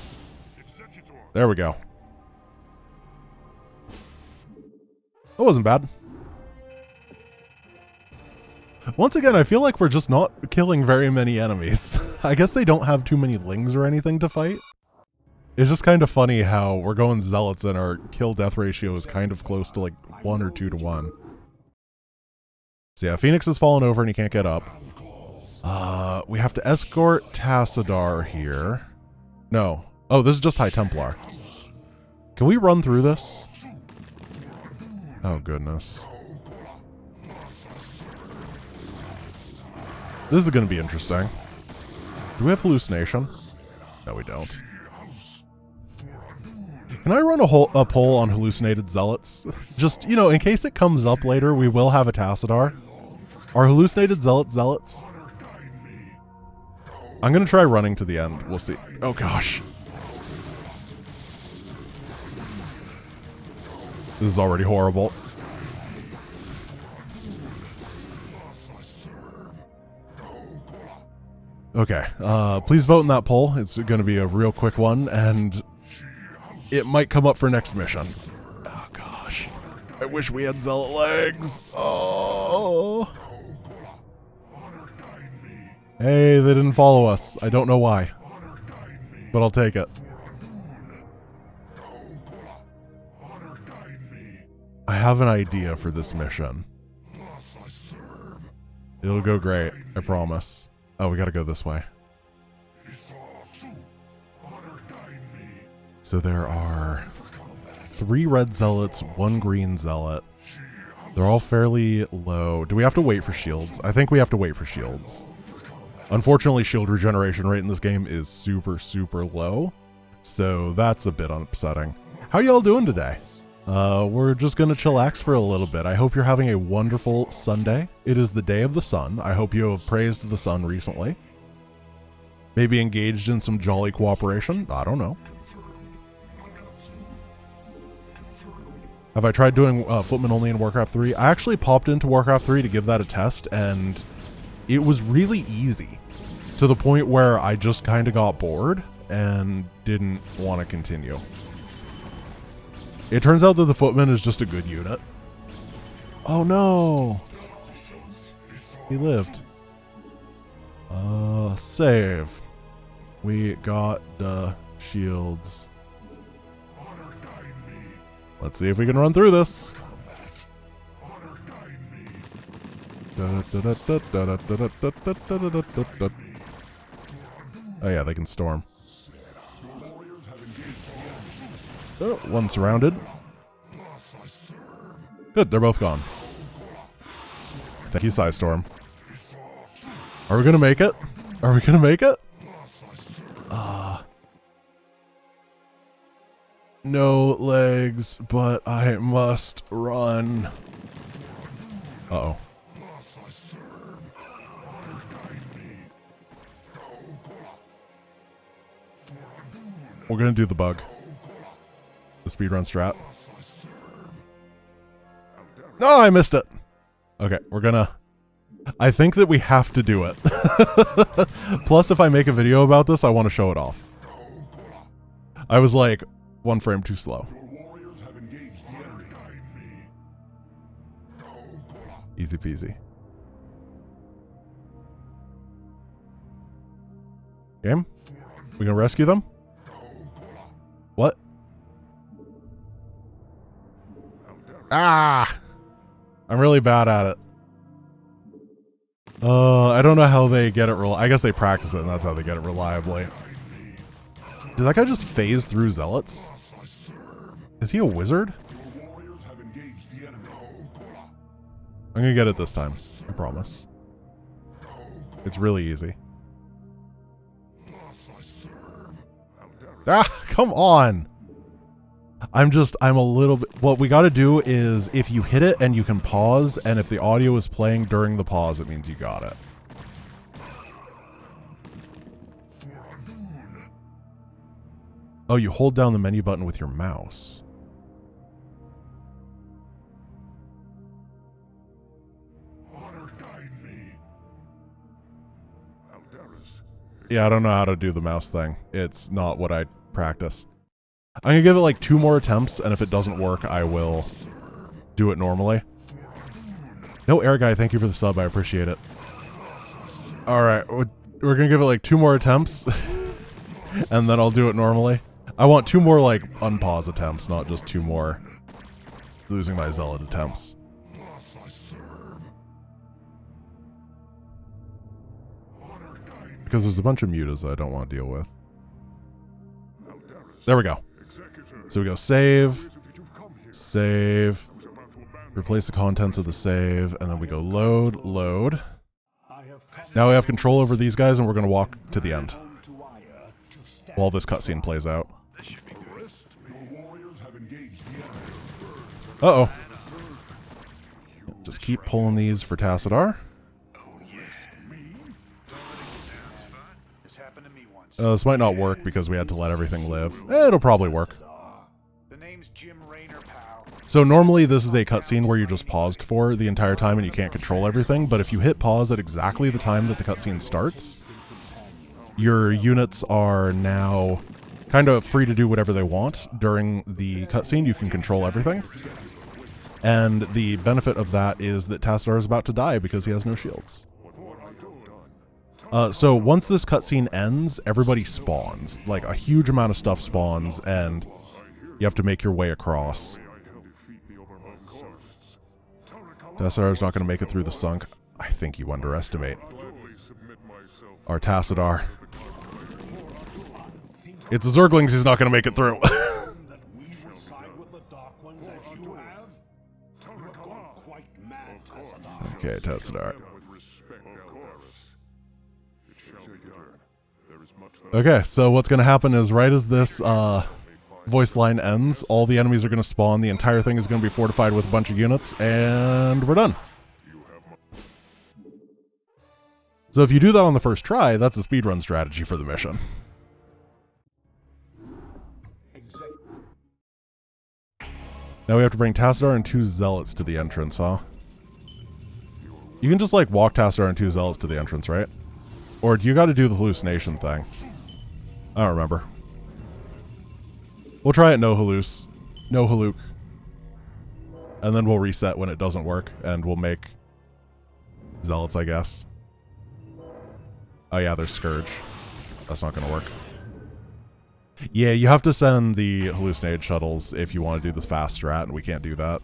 There we go. That wasn't bad. Once again, I feel like we're just not killing very many enemies. I guess they don't have too many Lings or anything to fight. It's just kind of funny how we're going Zealots and our kill-death ratio is kind of close to like 1 or 2 to 1. So yeah, Phoenix has fallen over and he can't get up. We have to escort Tassadar here. No. Oh, this is just High Templar. Can we run through this? Oh, goodness. This is going to be interesting. Do we have hallucination? No, we don't. Can I run a poll on hallucinated zealots? Just, you know, in case it comes up later, we will have a Tassadar. Are hallucinated zealots? I'm going to try running to the end. We'll see. Oh, gosh. This is already horrible. Okay, please vote in that poll. It's going to be a real quick one, and it might come up for next mission. Oh, gosh. I wish we had zealot legs. Oh. Hey, they didn't follow us. I don't know why, but I'll take it. I have an idea for this mission. It'll go great, I promise. Oh, we gotta go this way. So there are 3 red zealots, 1 green zealot. They're all fairly low. Do we have to wait for shields? I think we have to wait for shields. Unfortunately, shield regeneration rate in this game is super, super low. So that's a bit upsetting. How y'all doing today? We're just gonna chillax for a little bit. I hope you're having a wonderful Sunday. It is the day of the sun. I hope you have praised the sun recently. Maybe engaged in some jolly cooperation. I don't know. Have I tried doing Footman only in Warcraft 3? I actually popped into Warcraft 3 to give that a test, and it was really easy. To the point where I just kind of got bored and didn't want to continue. It turns out that the Footman is just a good unit. Oh no! He lived. Save. We got the shields. Let's see if we can run through this. Oh yeah, they can storm. Oh, one surrounded. Good, they're both gone. Thank you, Psystorm. Are we gonna make it? Are we gonna make it? No legs, but I must run. Uh-oh. We're gonna do the bug. The speedrun strat. No, I missed it. Okay, we're gonna... I think that we have to do it. Plus, if I make a video about this, I want to show it off. I was like, 1 frame too slow. Easy peasy. Game? We gonna rescue them? What? Ah! I'm really bad at it. I don't know how they get it I guess they practice it and that's how they get it reliably. Did that guy just phase through Zealots? Is he a wizard? I'm gonna get it this time. I promise. It's really easy. Ah, come on! I'm a little bit... What we gotta do is, if you hit it and you can pause, and if the audio is playing during the pause, it means you got it. Oh, you hold down the menu button with your mouse. Yeah, I don't know how to do the mouse thing. It's not what I practice. I'm gonna give it like 2 more attempts, and if it doesn't work, I will do it normally. No air guy, thank you for the sub, I appreciate it. Alright, we're gonna give it like 2 more attempts, and then I'll do it normally. I want 2 more like unpause attempts, not just 2 more losing my zealot attempts. Because there's a bunch of mutas that I don't want to deal with. There we go. So we go save, save, replace the contents of the save, and then we go load, load. Now we have control over these guys and we're going to walk to the end while this cutscene plays out. Uh-oh. Just keep pulling these for Tassadar. This might not work because we had to let everything live. It'll probably work. So normally this is a cutscene where you're just paused for the entire time and you can't control everything, but if you hit pause at exactly the time that the cutscene starts, your units are now kind of free to do whatever they want during the cutscene. You can control everything. And the benefit of that is that Tassadar is about to die because he has no shields. So once this cutscene ends, everybody spawns. Like, a huge amount of stuff spawns, and you have to make your way across. Tassadar's not going to make it through the sunk. I think you underestimate our Tassadar. It's the Zerglings he's not going to make it through. Okay, Tassadar. Okay, so what's going to happen is right as this voice line ends, all the enemies are going to spawn, the entire thing is going to be fortified with a bunch of units, and we're done. So if you do that on the first try, that's a speedrun strategy for the mission. Now we have to bring Tassadar and 2 Zealots to the entrance, huh? You can just like walk Tassadar and 2 Zealots to the entrance, right? Or do you got to do the hallucination thing? I don't remember. We'll try it no halluc. And then we'll reset when it doesn't work, and we'll make Zealots, I guess. Oh yeah, there's Scourge. That's not gonna work. Yeah, you have to send the hallucinate shuttles if you want to do the fast strat, and we can't do that.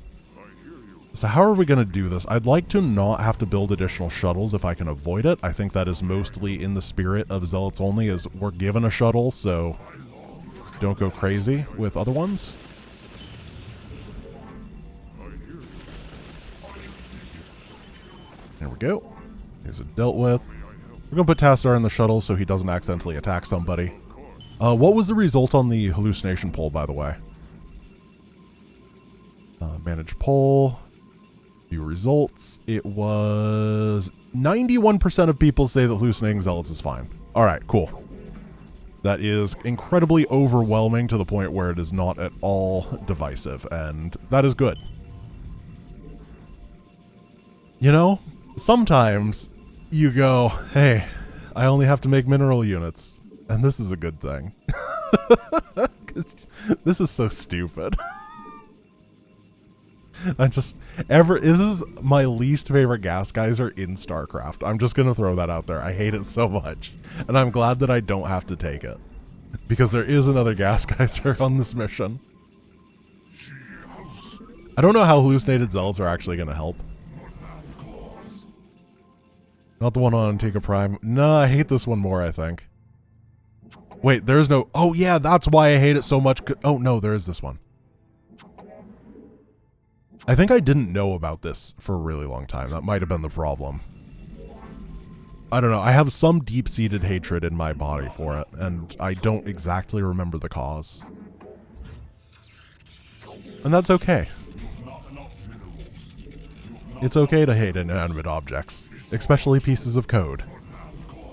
So how are we going to do this? I'd like to not have to build additional shuttles if I can avoid it. I think that is mostly in the spirit of Zealots Only, is we're given a shuttle, so don't go crazy with other ones. There we go. These are dealt with. We're going to put Tassadar in the shuttle so he doesn't accidentally attack somebody. What was the result on the hallucination poll, by the way? Manage poll. View results. It was 91% of people say that hallucinating zealots is fine. Alright, cool. That is incredibly overwhelming to the point where it is not at all divisive, and that is good. You know, sometimes you go, hey, I only have to make mineral units, and this is a good thing. 'Cause this is so stupid. This is my least favorite gas geyser in StarCraft. I'm just going to throw that out there. I hate it so much. And I'm glad that I don't have to take it. Because there is another gas geyser on this mission. I don't know how hallucinated zealots are actually going to help. Not the one on Antigua Prime. No, I hate this one more, I think. Wait, there's no... Oh, yeah, that's why I hate it so much. Oh, no, there is this one. I think I didn't know about this for a really long time. That might have been the problem. I don't know. I have some deep-seated hatred in my body for it, and I don't exactly remember the cause. And that's okay. It's okay to hate inanimate objects, especially pieces of code.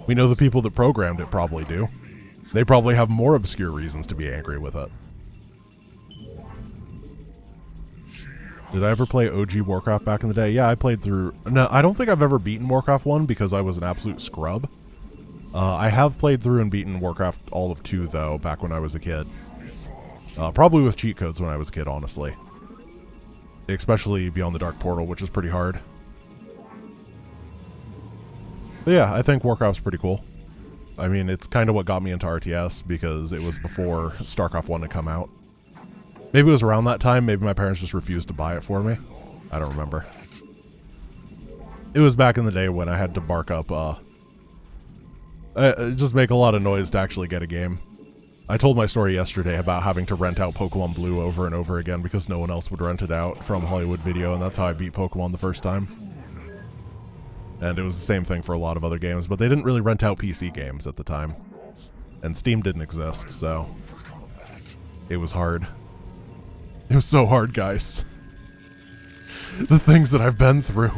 We know the people that programmed it probably do. They probably have more obscure reasons to be angry with it. Did I ever play OG Warcraft back in the day? Yeah, I played through... No, I don't think I've ever beaten Warcraft 1 because I was an absolute scrub. I have played through and beaten Warcraft all of 2, though, back when I was a kid. Probably with cheat codes when I was a kid, honestly. Especially Beyond the Dark Portal, which is pretty hard. But yeah, I think Warcraft's pretty cool. I mean, it's kind of what got me into RTS because it was before Starcraft 1 had come out. Maybe it was around that time. Maybe my parents just refused to buy it for me. I don't remember. It was back in the day when I had to bark up, just make a lot of noise to actually get a game. I told my story yesterday about having to rent out Pokemon Blue over and over again because no one else would rent it out from Hollywood Video, and that's how I beat Pokemon the first time. And it was the same thing for a lot of other games, but they didn't really rent out PC games at the time. And Steam didn't exist, so it was hard. It was so hard, guys. The things that I've been through.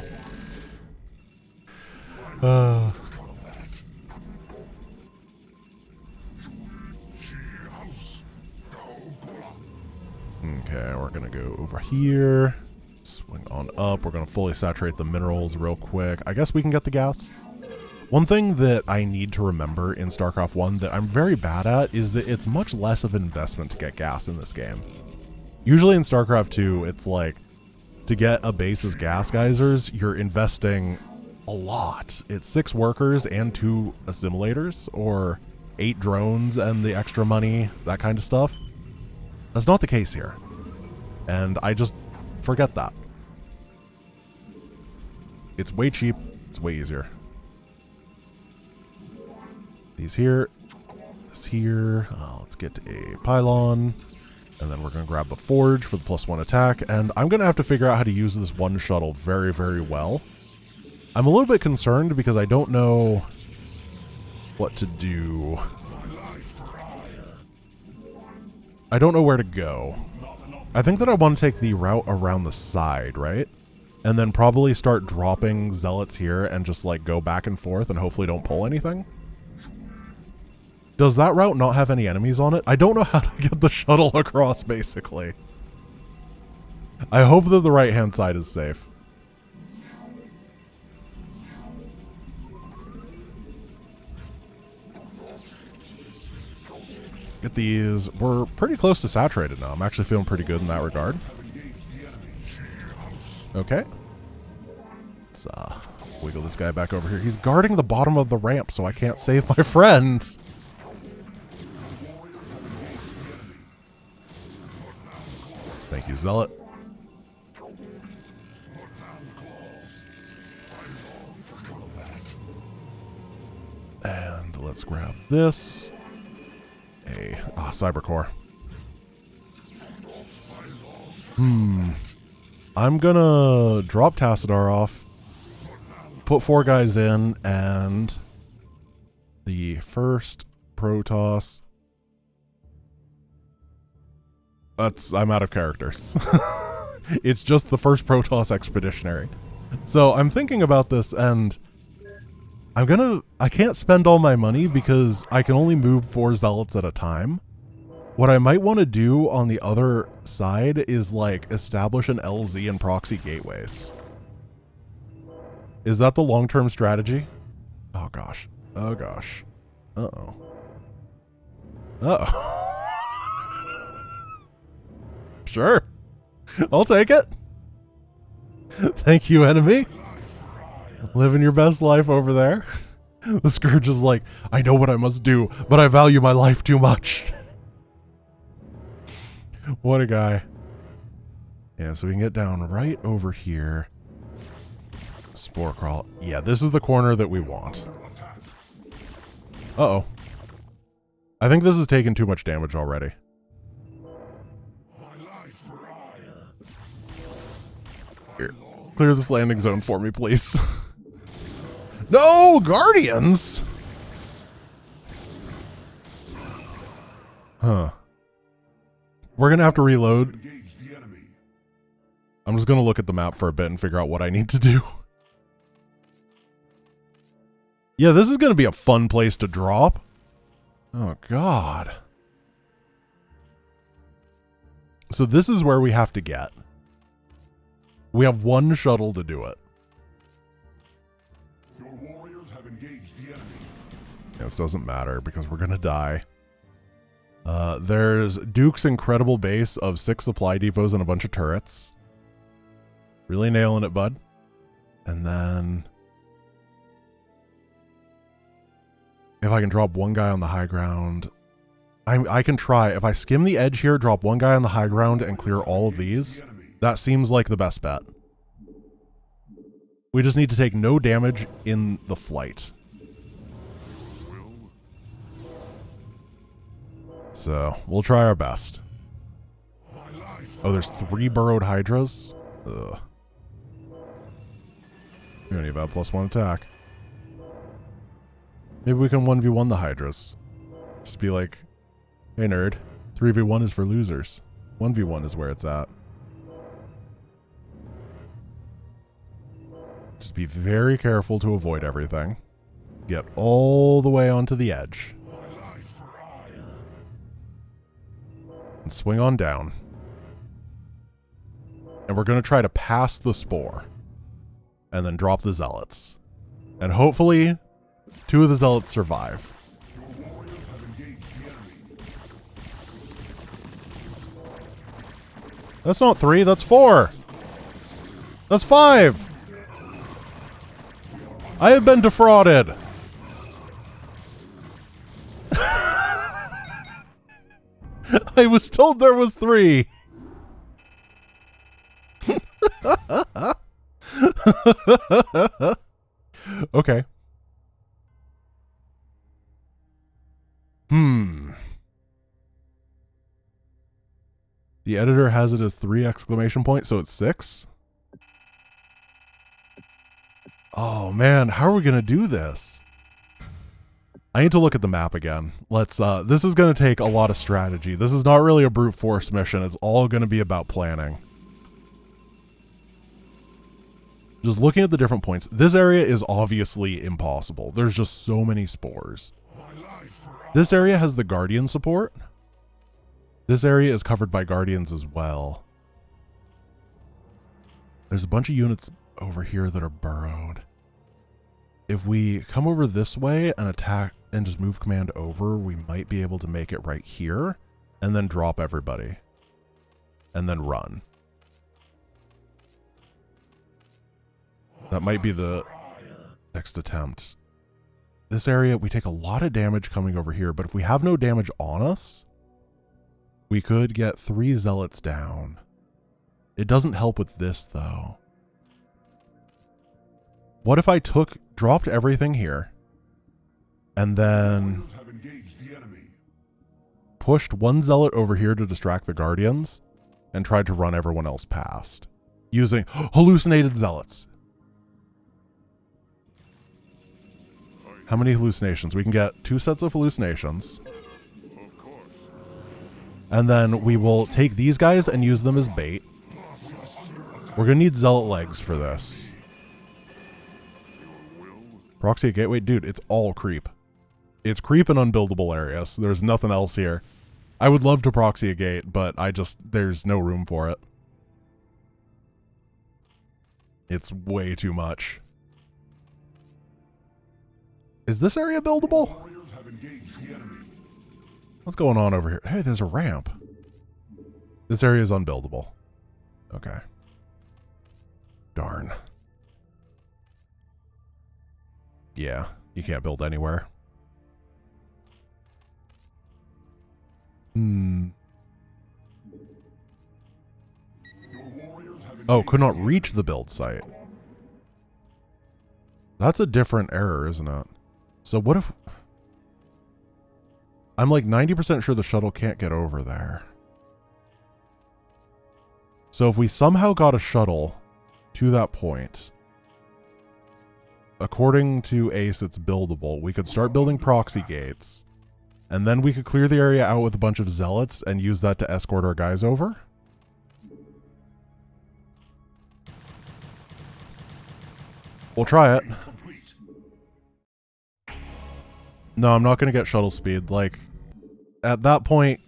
Okay, we're gonna go over here. Swing on up. We're gonna fully saturate the minerals real quick. I guess we can get the gas. One thing that I need to remember in StarCraft 1 that I'm very bad at is that it's much less of an investment to get gas in this game. Usually in StarCraft 2, it's like, to get a base's gas geysers, you're investing a lot. It's 6 workers and 2 assimilators, or 8 drones and the extra money, that kind of stuff. That's not the case here. And I just forget that. It's way cheap, it's way easier. These here, this here, let's get a pylon. And then we're going to grab the forge for the +1 attack, and I'm going to have to figure out how to use this one shuttle very, very well. I'm a little bit concerned because I don't know what to do. I don't know where to go. I think that I want to take the route around the side, right? And then probably start dropping zealots here and just like go back and forth and hopefully don't pull anything. Does that route not have any enemies on it? I don't know how to get the shuttle across, basically. I hope that the right-hand side is safe. Get these. We're pretty close to saturated now. I'm actually feeling pretty good in that regard. Okay. Let's wiggle this guy back over here. He's guarding the bottom of the ramp, so I can't save my friend. Thank you, Zealot. let's grab this. Cybercore. I'm gonna drop Tassadar off, put 4 guys in, and the first Protoss. I'm out of characters. It's just the first Protoss Expeditionary. So I'm thinking about this, and I can't spend all my money because I can only move 4 Zealots at a time. What I might want to do on the other side is like establish an LZ and proxy gateways. Is that the long-term strategy? Oh gosh. Oh gosh. Uh-oh. Uh-oh. Sure. I'll take it. Thank you, enemy. Living your best life over there. The Scourge is like, I know what I must do, but I value my life too much. What a guy. Yeah, so we can get down right over here. Spore crawl. Yeah, this is the corner that we want. Uh-oh. I think this has taken too much damage already. Here. Clear this landing zone for me, please. No! Guardians! Huh. We're gonna have to reload. I'm just gonna look at the map for a bit and figure out what I need to do. Yeah, this is gonna be a fun place to drop. Oh, God. So this is where we have to get. We have 1 shuttle to do it. Your warriors have engaged the enemy. This doesn't matter because we're gonna die. There's Duke's incredible base of 6 supply depots and a bunch of turrets. Really nailing it, bud. And then if I can drop 1 guy on the high ground, I can try. If I skim the edge here, drop 1 guy on the high ground and clear all of these, that seems like the best bet. We just need to take no damage in the flight. So, we'll try our best. Oh, there's 3 burrowed Hydras? Ugh. We don't even have +1 attack. Maybe we can 1v1 the Hydras. Just be like, hey nerd, 3v1 is for losers. 1v1 is where it's at. Just be very careful to avoid everything. Get all the way onto the edge. And swing on down. And we're going to try to pass the spore. And then drop the Zealots. And hopefully, 2 of the Zealots survive. That's not 3, that's 4. That's 5. I have been defrauded. I was told there was 3. Okay. The editor has it as 3 exclamation points, so it's 6. Oh man, how are we gonna do this? I need to look at the map again. Let's, this is gonna take a lot of strategy. This is not really a brute force mission. It's all gonna be about planning. Just looking at the different points, this area is obviously impossible. There's just so many spores. This area has the Guardian support. This area is covered by Guardians as well. There's a bunch of units over here that are burrowed. If we come over this way and attack and just move command over, we might be able to make it right here and then drop everybody and then run. That might be the next attempt. This area, we take a lot of damage coming over here, but if we have no damage on us, we could get 3 Zealots down. It doesn't help with this, though. What if I dropped everything here, And then Warriors have engaged the enemy. pushed one zealot over here to distract the guardians and tried to run everyone else past using hallucinated zealots. How many hallucinations? We can get 2 sets of hallucinations. Of course. And then we will take these guys and use them as bait. We're going to need zealot legs for this. Proxy a gateway? Dude, it's all creep. It's creep in unbuildable areas. There's nothing else here. I would love to proxy a gate, but there's no room for it. It's way too much. Is this area buildable? Warriors have engaged the enemy. What's going on over here? Hey, there's a ramp. This area is unbuildable. Okay. Darn. Yeah, you can't build anywhere. Your warriors have Oh, engaged could not the reach the build site. That's a different error, isn't it? So what if... I'm like 90% sure the shuttle can't get over there. So if we somehow got a shuttle to that point, according to Ace, it's buildable. We could start building proxy gates, and then we could clear the area out with a bunch of zealots and use that to escort our guys over. We'll try it. complete. No, I'm not going to get shuttle speed. Like, at that point,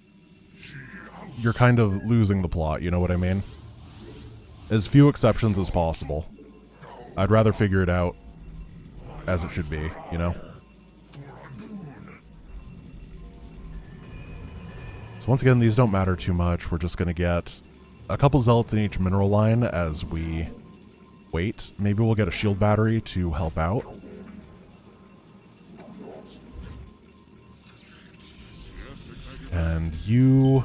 you're kind of losing the plot, you know what I mean? As few exceptions as possible. I'd rather figure it out as it should be, you know? So once again, these don't matter too much. We're just going to get a couple zealots in each mineral line as we wait. Maybe we'll get a shield battery to help out. And you...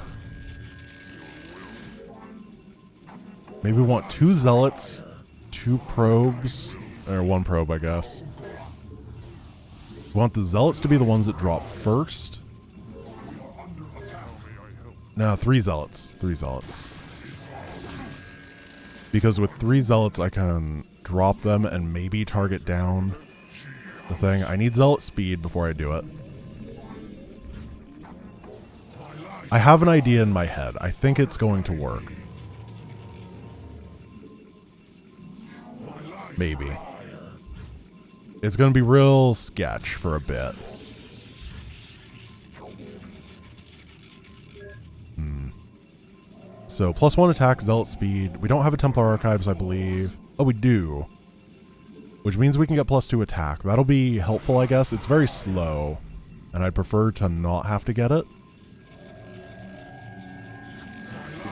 maybe we want 2 zealots, 2 probes, or 1 probe, I guess. We want the zealots to be the ones that drop first. No, 3 zealots. 3 zealots. Because with 3 zealots, I can drop them and maybe target down the thing. I need zealot speed before I do it. I have an idea in my head. I think it's going to work. Maybe. It's going to be real sketch for a bit. So, +1 attack, zealot speed. We don't have a Templar Archives, I believe. Oh, we do. Which means we can get +2 attack. That'll be helpful, I guess. It's very slow, and I'd prefer to not have to get it.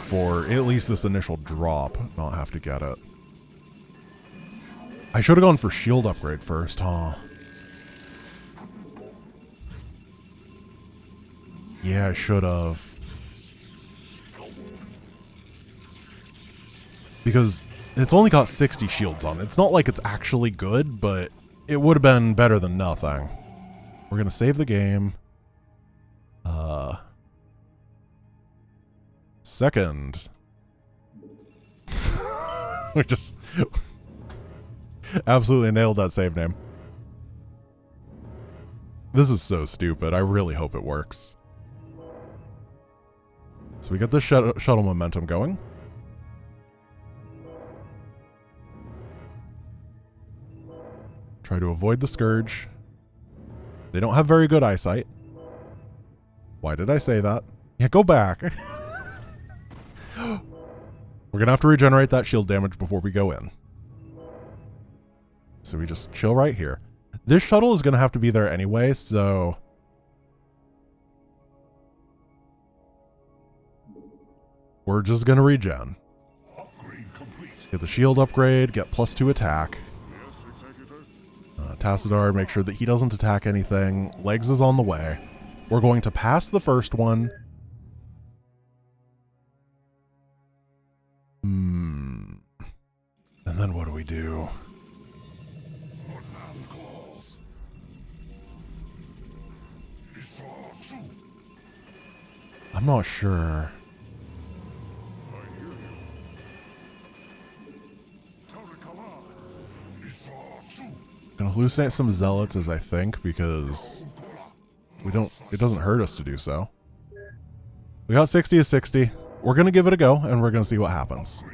For at least this initial drop, not have to get it. I should have gone for shield upgrade first, huh? Yeah, I should have. Because it's only got 60 shields on it. It's not like it's actually good, but it would have been better than nothing. We're going to save the game. Second. We just absolutely nailed that save name. This is so stupid. I really hope it works. So we got the shuttle momentum going. Try to avoid the Scourge. They don't have very good eyesight. Why did I say that? Yeah, go back. We're going to have to regenerate that shield damage before we go in. So we just chill right here. This shuttle is going to have to be there anyway, so... we're just going to regen. Get the shield upgrade, get +2 attack. Tassadar, make sure that he doesn't attack anything. Legs is on the way. We're going to pass the first one. And then what do we do? I'm not sure. Gonna hallucinate some zealots as I think, because it doesn't hurt us to do so. We got 60 to 60. We're gonna give it a go and we're gonna see what happens.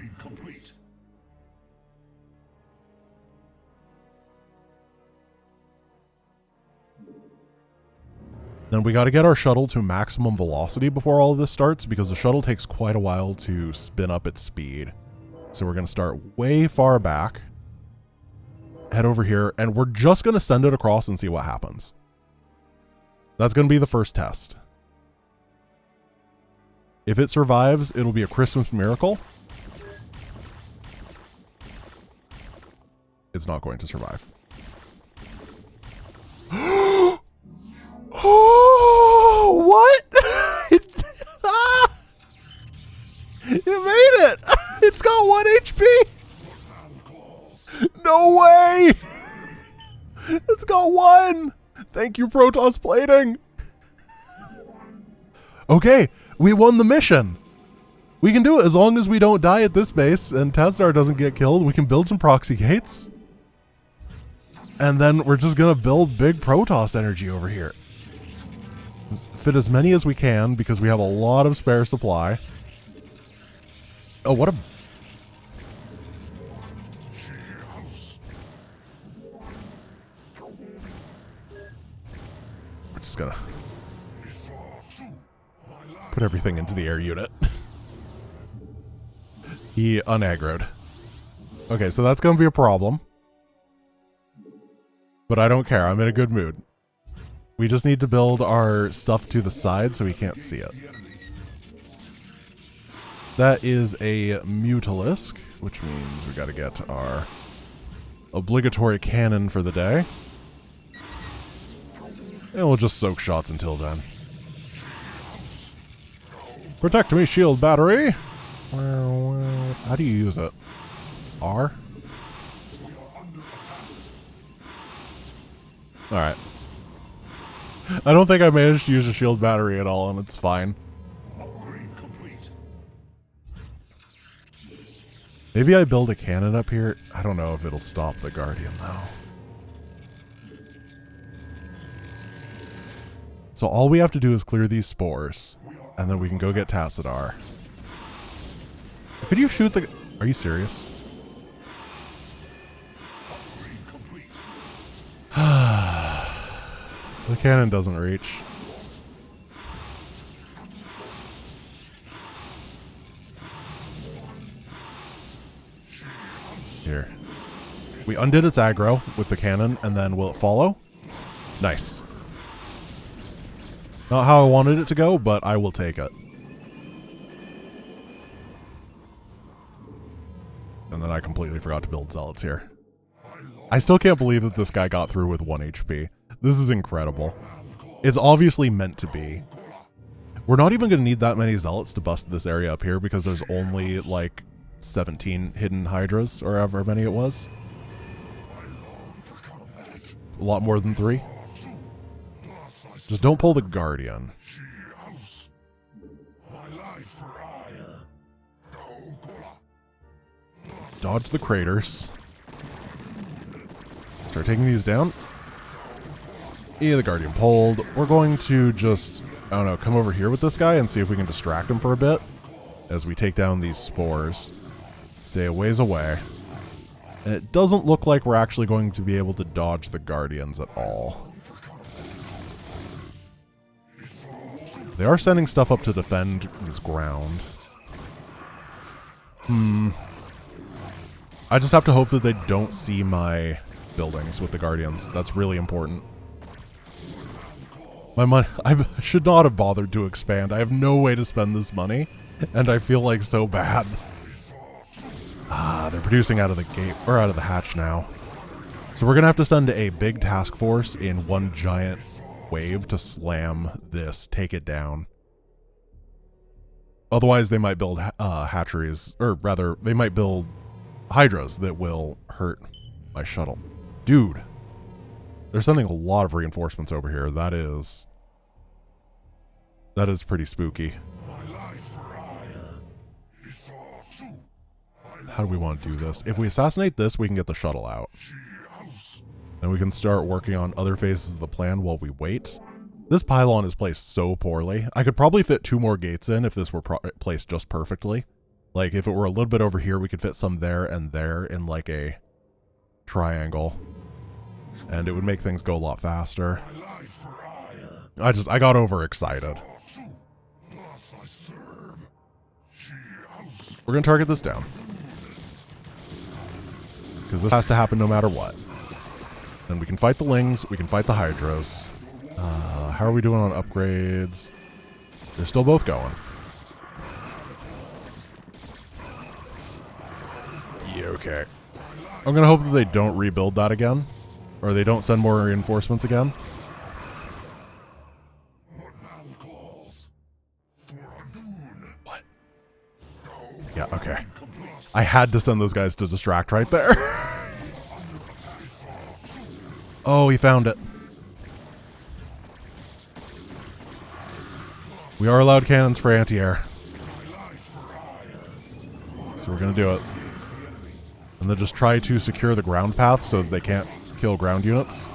Then we got to get our shuttle to maximum velocity before all of this starts, because the shuttle takes quite a while to spin up its speed. So we're going to start way far back, head over here, and we're just going to send it across and see what happens. That's going to be the first test. If it survives, it'll be a Christmas miracle. It's not going to survive. Oh, what? It made it! It's got 1 HP! No way! It's got 1! Thank you, Protoss plating! Okay, we won the mission! We can do it as long as we don't die at this base and Tassadar doesn't get killed. We can build some proxy gates. And then we're just gonna build big Protoss energy over here. Fit as many as we can because we have a lot of spare supply. Oh, what a... We're just gonna put everything into the air unit. He unaggroed. Okay, so that's gonna be a problem. But I don't care, I'm in a good mood. We just need to build our stuff to the side so he can't see it. That is a Mutalisk, which means we gotta get our obligatory cannon for the day. And we'll just soak shots until then. Protect me, shield battery! How do you use it? R? Alright. I don't think I managed to use a shield battery at all, and it's fine. Maybe I build a cannon up here. I don't know if it'll stop the Guardian, though. So all we have to do is clear these spores, and then we can go get Tassadar. Could you shoot the... Are you serious? The cannon doesn't reach. Here. We undid its aggro with the cannon, and then will it follow? Nice. Not how I wanted it to go, but I will take it. And then I completely forgot to build Zealots here. I still can't believe that this guy got through with 1 HP. This is incredible. It's obviously meant to be. We're not even going to need that many Zealots to bust this area up here because there's only like 17 hidden Hydras, or however many it was. A lot more than 3. Just don't pull the Guardian. Dodge the craters. Start taking these down. Yeah, the Guardian pulled. We're going to just, I don't know, come over here with this guy and see if we can distract him for a bit as we take down these spores. Stay a ways away. And it doesn't look like we're actually going to be able to dodge the Guardians at all. They are sending stuff up to defend this ground. I just have to hope that they don't see my buildings with the Guardians. That's really important. My money, I should not have bothered to expand. I have no way to spend this money, and I feel like so bad. Ah, they're producing out of the gate, or out of the hatch now. So we're gonna have to send a big task force in one giant wave to slam this, take it down. Otherwise, they might build hatcheries, or rather, they might build Hydras that will hurt my shuttle. Dude, they're sending a lot of reinforcements over here. That is pretty spooky. how do we want to do this? If we assassinate this, we can get the shuttle out. And we can start working on other phases of the plan while we wait. This pylon is placed so poorly. I could probably fit 2 more gates in if this were placed just perfectly. Like, if it were a little bit over here, we could fit some there and there in, like, a triangle. And it would make things go a lot faster. I got overexcited. We're going to target this down. Because this has to happen no matter what. And we can fight the Lings, we can fight the Hydras. How are we doing on upgrades? They're still both going. Yeah, okay. I'm going to hope that they don't rebuild that again. Or they don't send more reinforcements again. What? Yeah, okay. I had to send those guys to distract right there. Oh, he found it. We are allowed cannons for anti-air. So we're going to do it. And then just try to secure the ground path so that they can't kill ground units.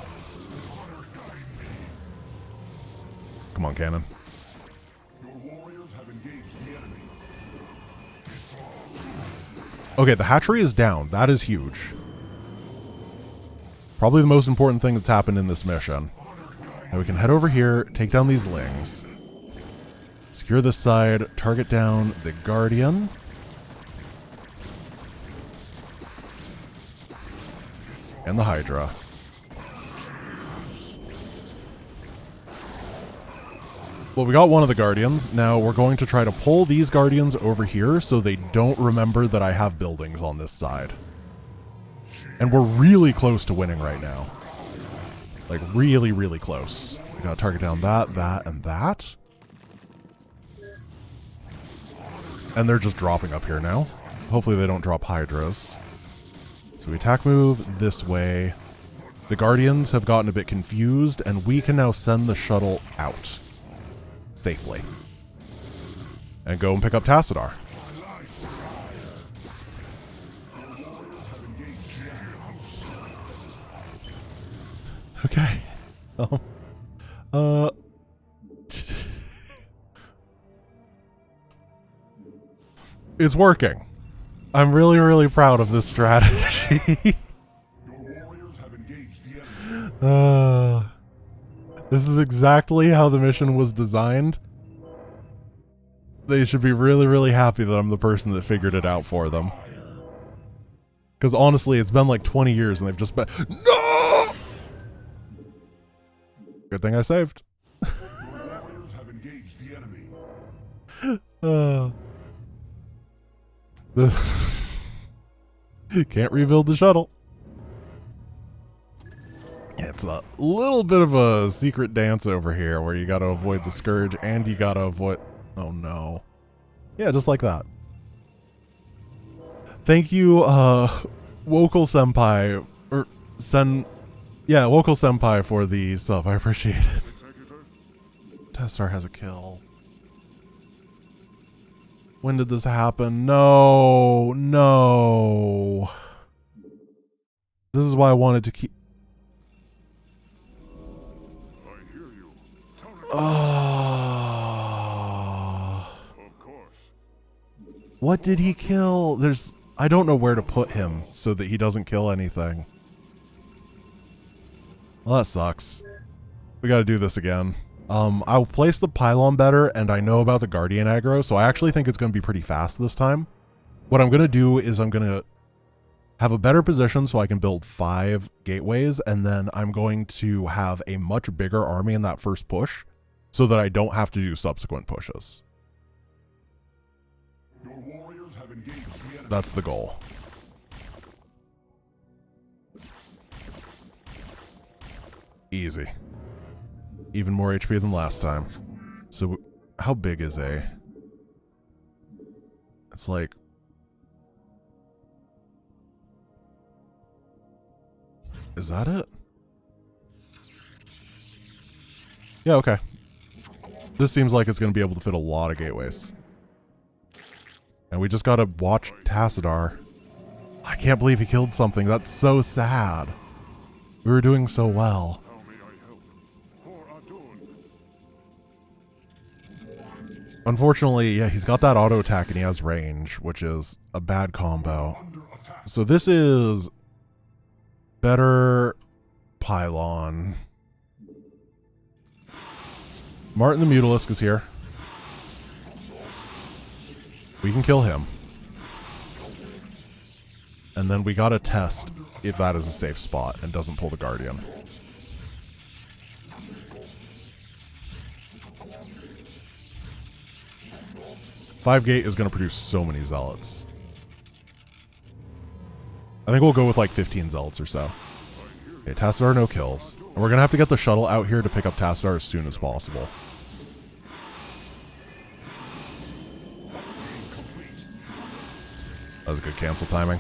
Come on, cannon. Okay, the hatchery is down. That is huge. Probably the most important thing that's happened in this mission. Now we can head over here, take down these Lings. Secure this side, target down the Guardian. And the Hydra. Well, we got one of the Guardians. Now we're going to try to pull these Guardians over here so they don't remember that I have buildings on this side. And we're really close to winning right now. Like, really, really close. We gotta target down that, that, and that. And they're just dropping up here now. Hopefully they don't drop Hydras. So we attack move this way. The Guardians have gotten a bit confused, and we can now send the shuttle out. Safely. And go and pick up Tassadar. Okay. It's working. I'm really, really proud of this strategy. This is exactly how the mission was designed. They should be really, really happy that I'm the person that figured it out for them. Because honestly, it's been like 20 years and they've just been... No! Good thing I saved. Can't rebuild the shuttle. It's a little bit of a secret dance over here where you gotta avoid the Scourge and you gotta avoid... Oh no. Yeah, just like that. Thank you, Wokal Senpai, or yeah, Wokal Senpai for the sub. I appreciate it. Tassadar has a kill. When did this happen? No, no. This is why I wanted to keep... Oh. What did he kill? I don't know where to put him so that he doesn't kill anything. Well, that sucks. We gotta do this again. I'll place the pylon better, and I know about the Guardian aggro, so I actually think it's gonna be pretty fast this time. What I'm gonna do is I'm gonna have a better position so I can build 5 gateways, and then I'm going to have a much bigger army in that first push, so that I don't have to do subsequent pushes. That's the goal. Easy. Even more HP than last time. So, how big is A? It's like... Is that it? Yeah, okay. This seems like it's going to be able to fit a lot of gateways. And we just gotta watch Tassadar I can't believe he killed something. That's so sad. We were doing so well. How may I help? For Adun. Unfortunately, yeah, he's got that auto attack and he has range, which is a bad combo. Under attack. So this is better pylon. Martin the Mutalisk is here. We can kill him. And then we gotta test if that is a safe spot and doesn't pull the Guardian. Five Gate is gonna produce so many Zealots. I think we'll go with like 15 Zealots or so. Okay, Tassadar no kills. And we're gonna have to get the shuttle out here to pick up Tassadar as soon as possible. That was a good cancel timing.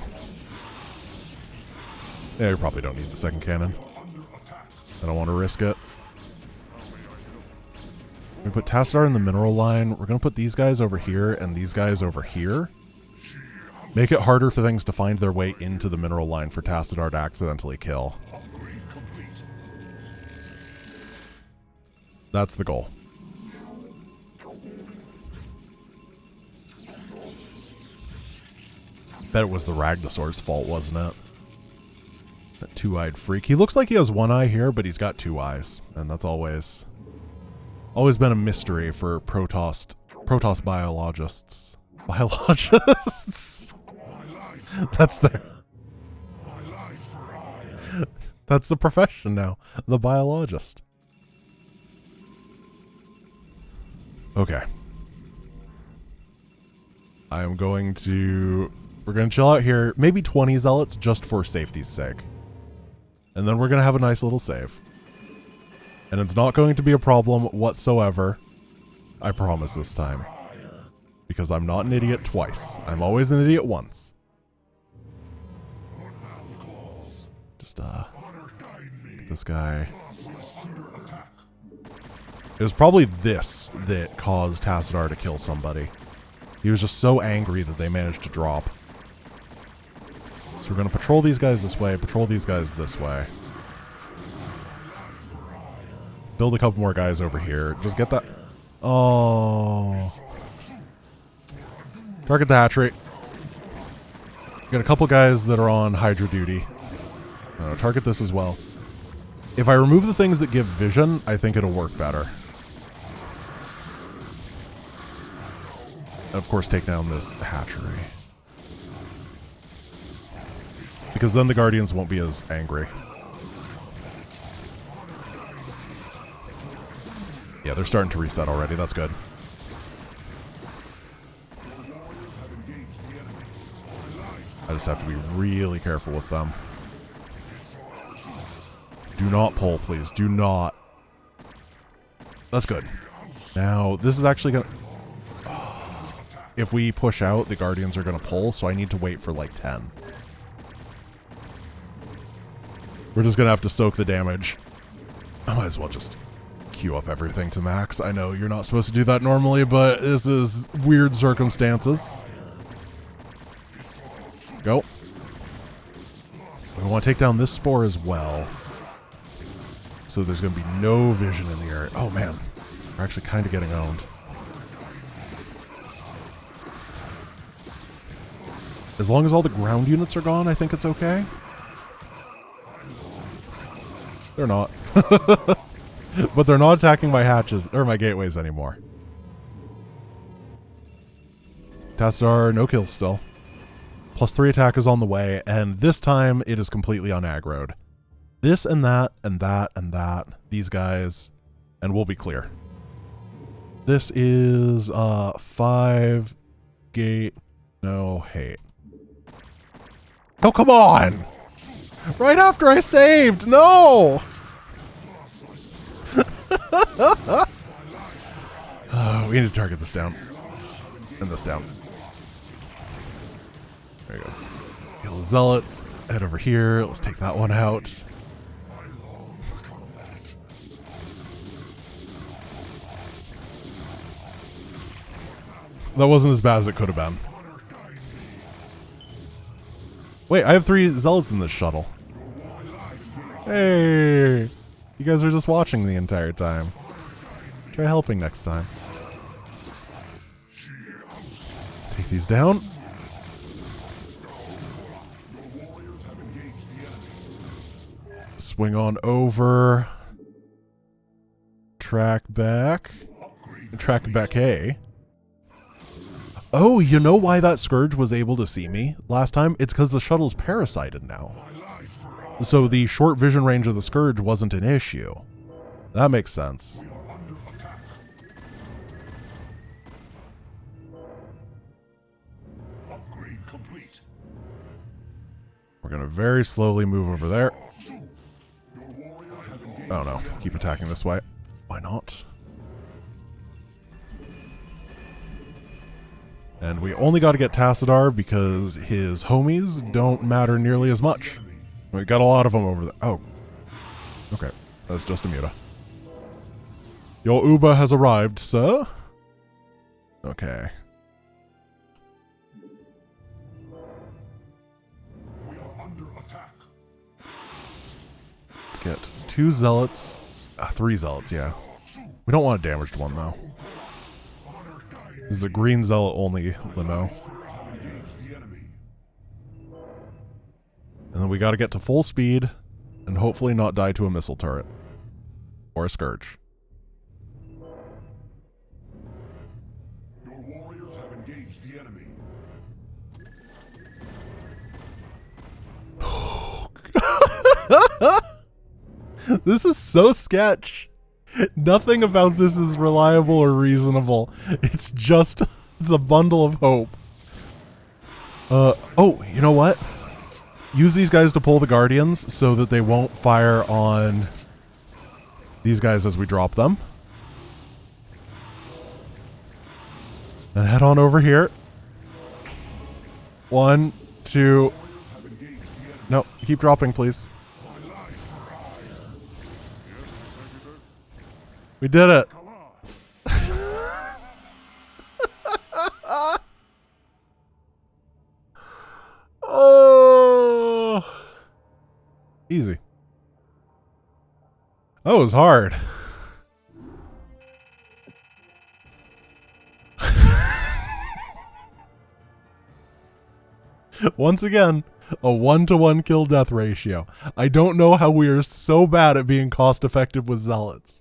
Yeah, you probably don't need the second cannon. I don't want to risk it. We put Tassadar in the mineral line. We're going to put these guys over here and these guys over here. Make it harder for things to find their way into the mineral line for Tassadar to accidentally kill. That's the goal. Bet it was the Ragnasaur's fault, wasn't it? That two-eyed freak. He looks like he has one eye here, but he's got two eyes. And that's always been a mystery for Protoss biologists. Biologists? That's their... That's the profession now. The biologist. Okay. I am going to... We're going to chill out here. Maybe 20 Zealots just for safety's sake. And then we're going to have a nice little save. And it's not going to be a problem whatsoever. I promise this time. Because I'm not an idiot twice. I'm always an idiot once. Just, get this guy. It was probably this that caused Tassadar to kill somebody. He was just so angry that they managed to drop. So we're going to patrol these guys this way, patrol these guys this way. Build a couple more guys over here. Just get that... Oh. Target the hatchery. Got a couple guys that are on Hydra duty. Target this as well. If I remove the things that give vision, I think it'll work better. And of course, take down this hatchery. Because then the Guardians won't be as angry. Yeah, they're starting to reset already. That's good. I just have to be really careful with them. Do not pull, please. Do not. That's good. Now, this is actually going to... If we push out, the Guardians are going to pull, so I need to wait for like 10. We're just going to have to soak the damage. I might as well just queue up everything to max. I know you're not supposed to do that normally, but this is weird circumstances. Go. We want to take down this spore as well. So there's going to be no vision in the area. Oh man, we're actually kind of getting owned. As long as all the ground units are gone, I think it's okay. They're not. But they're not attacking my hatches, or my gateways anymore. Tassadar, no kills still. +3 attack is on the way, and this time it is completely unaggroed. This and that, and that, and that. These guys, and we'll be clear. This is 5 gate, no hate. Oh, come on! Right after I saved! No! We need to target this down. And this down. There you go. Kill the Zealots. Head over here. Let's take that one out. That wasn't as bad as it could have been. Wait, I have 3 Zealots in this shuttle. Hey! You guys are just watching the entire time. Try helping next time. Take these down. Swing on over. Track back. Track back A. Oh, you know why that Scourge was able to see me last time? It's because the shuttle's parasited now. So the short vision range of the Scourge wasn't an issue. That makes sense. Upgrade complete. We're going to very slowly move over there. Oh no, keep attacking this way. Why not? And we only got to get Tassadar because his homies don't matter nearly as much. We got a lot of them over there. Oh. Okay. That's just a muta. Your Uber has arrived, sir. Okay. We are under attack. Let's get 2 Zealots. 3 Zealots, yeah. We don't want a damaged one, though. This is a green Zealot only limo. And then we gotta get to full speed and hopefully not die to a missile turret. Or a Scourge. Your warriors have engaged the enemy. This is so sketch. Nothing about this is reliable or reasonable. It's just, it's a bundle of hope. Oh, you know what? Use these guys to pull the Guardians so that they won't fire on these guys as we drop them. And head on over here. 1, 2. No, keep dropping, please. We did it. Oh, easy. That was hard. Once again, a 1-to-1 kill death ratio. I don't know how we are so bad at being cost effective with Zealots.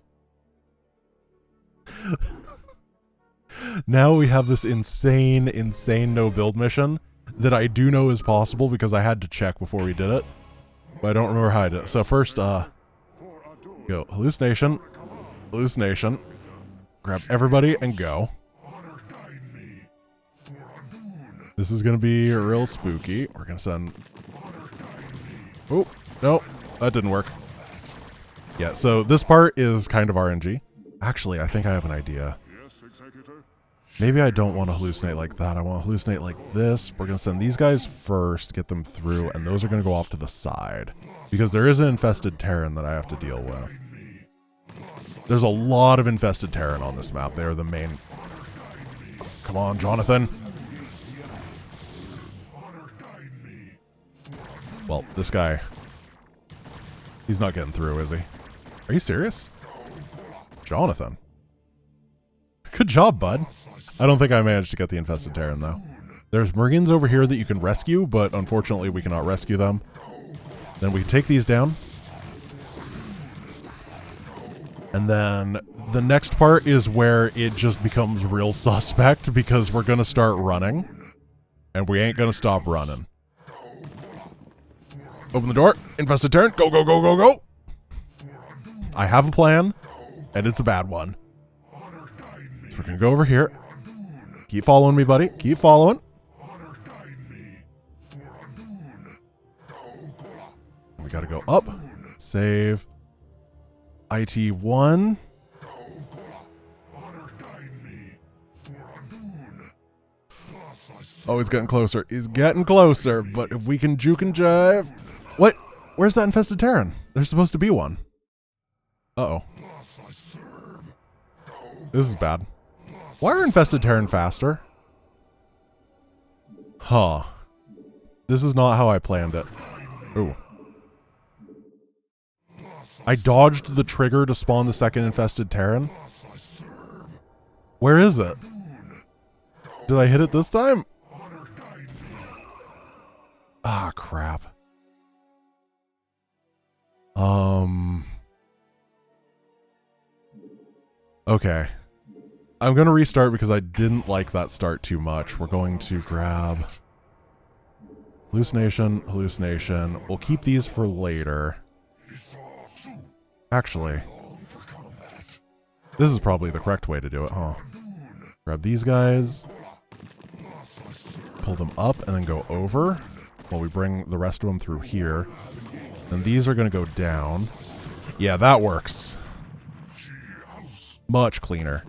Now we have this insane no build mission that I do know is possible because I had to check before we did it. But I don't remember how I did it. So first, go hallucination, hallucination, grab everybody and go. This is gonna be real spooky. We're gonna send. Oh no, that didn't work. Yeah, so this part is kind of RNG. Actually, I think I have an idea. Yes, Executor. Maybe I don't want to hallucinate like that. I want to hallucinate like this. We're going to send these guys first, get them through, and those are going to go off to the side. Because there is an infested Terran that I have to deal with. There's a lot of infested Terran on this map. They are the main... Come on, Jonathan. Well, this guy... He's not getting through, is he? Are you serious? Jonathan. Good job, bud. I don't think I managed to get the infested Terran, though. There's Marines over here that you can rescue, but unfortunately we cannot rescue them. Then we take these down. And then the next part is where it just becomes real suspect because we're going to start running. And we ain't going to stop running. Open the door. Infested Terran. Go, go, go, go, go. I have a plan. And it's a bad one. So we're going to go over here. Keep following me, buddy. Keep following. We got to go up. Save. IT1. Oh, he's getting closer. He's getting closer. But if we can juke and jive. What? Where's that infested Terran? There's supposed to be one. Uh-oh. This is bad. Why are infested Terran faster? Huh. This is not how I planned it. Ooh. I dodged the trigger to spawn the second infested Terran. Where is it? Did I hit it this time? Ah, crap. Okay. I'm going to restart because I didn't like that start too much. We're going to grab hallucination, hallucination. We'll keep these for later. Actually, this is probably the correct way to do it, huh? Grab these guys, pull them up, and then go over while we bring the rest of them through here. And these are going to go down. Yeah, that works. Much cleaner.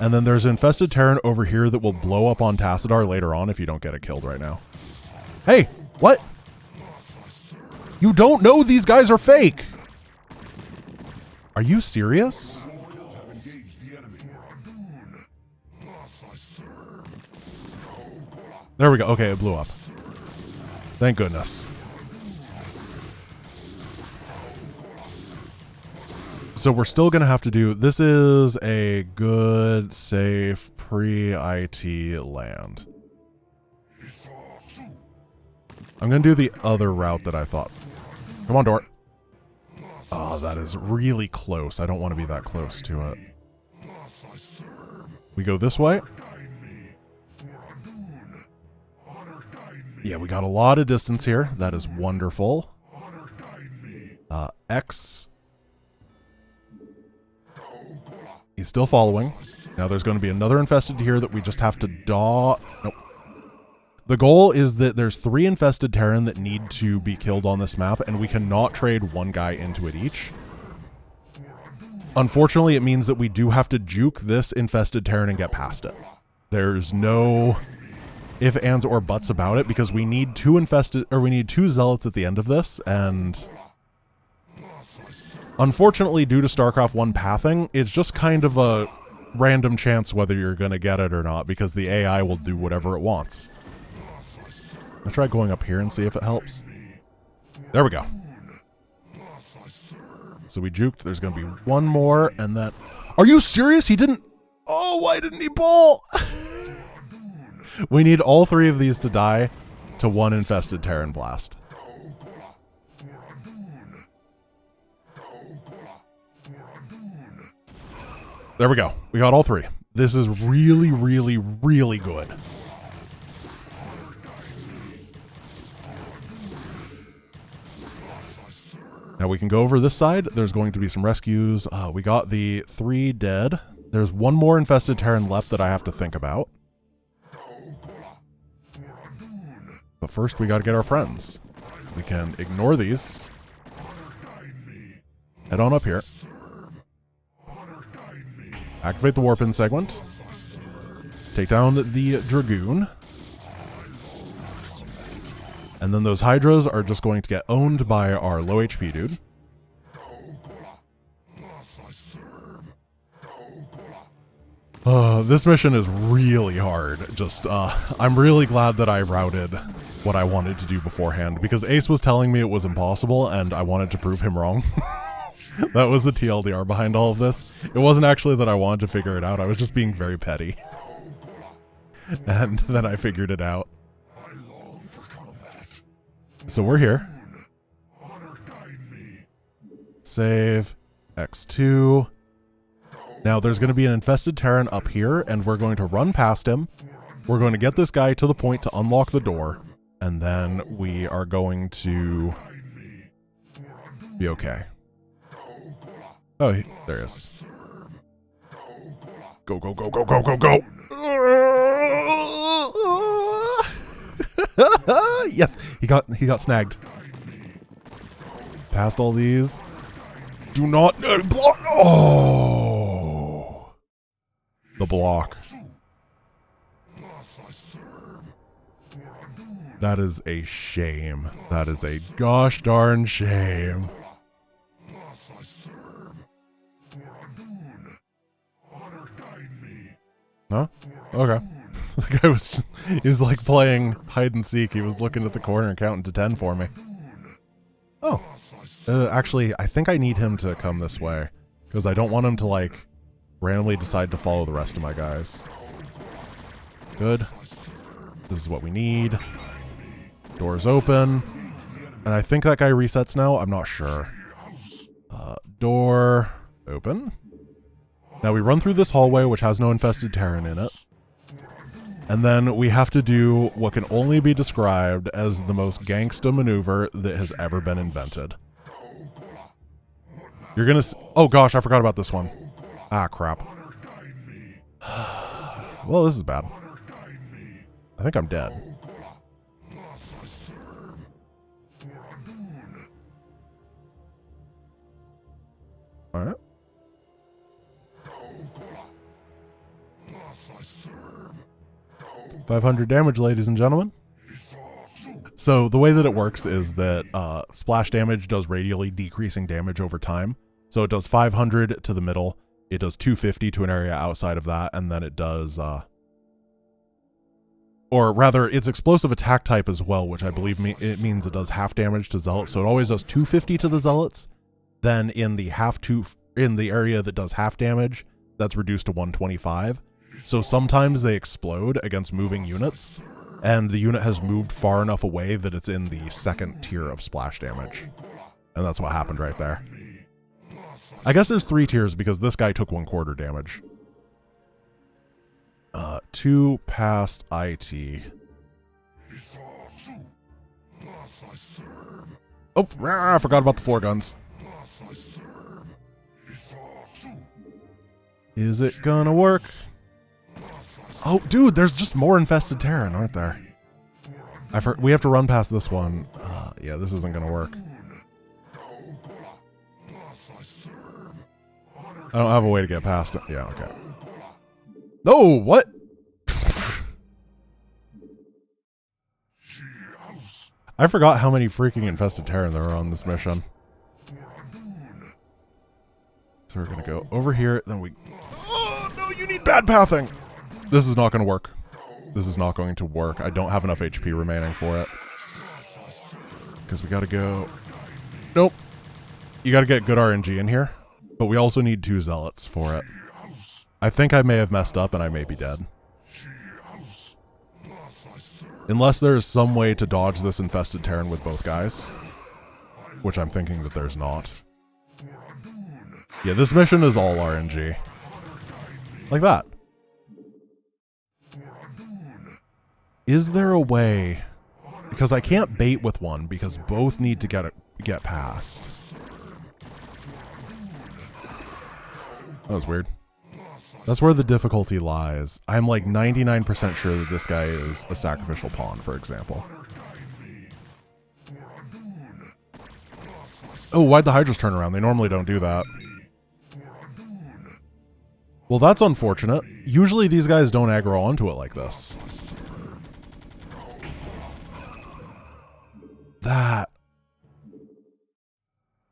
And then there's an infested Terran over here that will blow up on Tassadar later on if you don't get it killed right now. Hey, what? You don't know these guys are fake! Are you serious? There we go. Okay, it blew up. Thank goodness. So we're still going to have to do... This is a good, safe, pre-IT land. I'm going to do the other route that I thought. Come on, door. Oh, that is really close. I don't want to be that close to it. We go this way. Yeah, we got a lot of distance here. That is wonderful. X. He's still following. Now there's going to be another infested here that we just have to Nope. The goal is that there's 3 infested Terran that need to be killed on this map, and we cannot trade one guy into it each. Unfortunately, it means that we do have to juke this infested Terran and get past it. There's no if, ands, or buts about it, because we need 2 Zealots at the end of this, and unfortunately, due to Starcraft 1 pathing, it's just kind of a random chance whether you're going to get it or not, because the AI will do whatever it wants. I'll try going up here and see if it helps. There we go. So we juked. There's going to be one more, and then... Are you serious? He didn't... Oh, why didn't he pull? We need all 3 of these to die to 1 infested Terran blast. There we go. We got all 3. This is really, really, really good. Now we can go over this side. There's going to be some rescues. We got the 3 dead. There's 1 more infested Terran left that I have to think about. But first we got to get our friends. We can ignore these. Head on up here. Activate the warp-in segment. Take down the Dragoon. And then those Hydras are just going to get owned by our low HP dude. This mission is really hard. Just, I'm really glad that I routed what I wanted to do beforehand, because Ace was telling me it was impossible, and I wanted to prove him wrong. That was the TLDR behind all of this. It wasn't actually that I wanted to figure it out, I was just being very petty. And then I figured it out. So we're here. Save. X2. Now there's going to be an infested Terran up here, and we're going to run past him. We're going to get this guy to the point to unlock the door, and then we are going to be okay. Oh, there he is. Go, go, go, go, go, go, go! Yes, he got snagged. Past all these. Do not block. Oh, the block. That is a shame. That is a gosh darn shame. Huh? Okay. The guy was just, he was like playing hide and seek. He was looking at the corner and counting to 10 for me. Oh. Actually, I think I need him to come this way. Because I don't want him to, like, randomly decide to follow the rest of my guys. Good. This is what we need. Doors open. And I think that guy resets now. I'm not sure. Door open. Now we run through this hallway, which has no infested Terran in it. And then we have to do what can only be described as the most gangsta maneuver that has ever been invented. You're gonna oh gosh, I forgot about this one. Ah, crap. Well, this is bad. I think I'm dead. Alright. 500 damage, ladies and gentlemen. So the way that it works is that splash damage does radially decreasing damage over time. So it does 500 to the middle, it does 250 to an area outside of that, and then it does, or rather, it's explosive attack type as well, which I believe it means it does half damage to Zealots. So it always does 250 to the Zealots. Then in the area that does half damage, that's reduced to 125. So sometimes they explode against moving units, and the unit has moved far enough away that it's in the second tier of splash damage. And that's what happened right there. I guess there's 3 tiers because this guy took 1/4 damage. 2 past IT. Oh, I forgot about the 4 guns. Is it gonna work? Oh, dude, there's just more infested Terran, aren't there? We have to run past this one. Yeah, this isn't gonna work. I don't have a way to get past it. Yeah, okay. No, what? I forgot how many freaking infested Terran there are on this mission. So we're gonna go over here, then we... Oh, no, you need bad pathing! This is not gonna work. This is not going to work. I don't have enough HP remaining for it. Because we gotta go... Nope. You gotta get good RNG in here. But we also need 2 Zealots for it. I think I may have messed up and I may be dead. Unless there is some way to dodge this infested Terran with both guys. Which I'm thinking that there's not. Yeah, this mission is all RNG. Like that. Is there a way... Because I can't bait with one because both need to get past. That was weird. That's where the difficulty lies. I'm like 99% sure that this guy is a sacrificial pawn, for example. Oh, why'd the Hydras turn around? They normally don't do that. Well, that's unfortunate. Usually these guys don't aggro onto it like this. That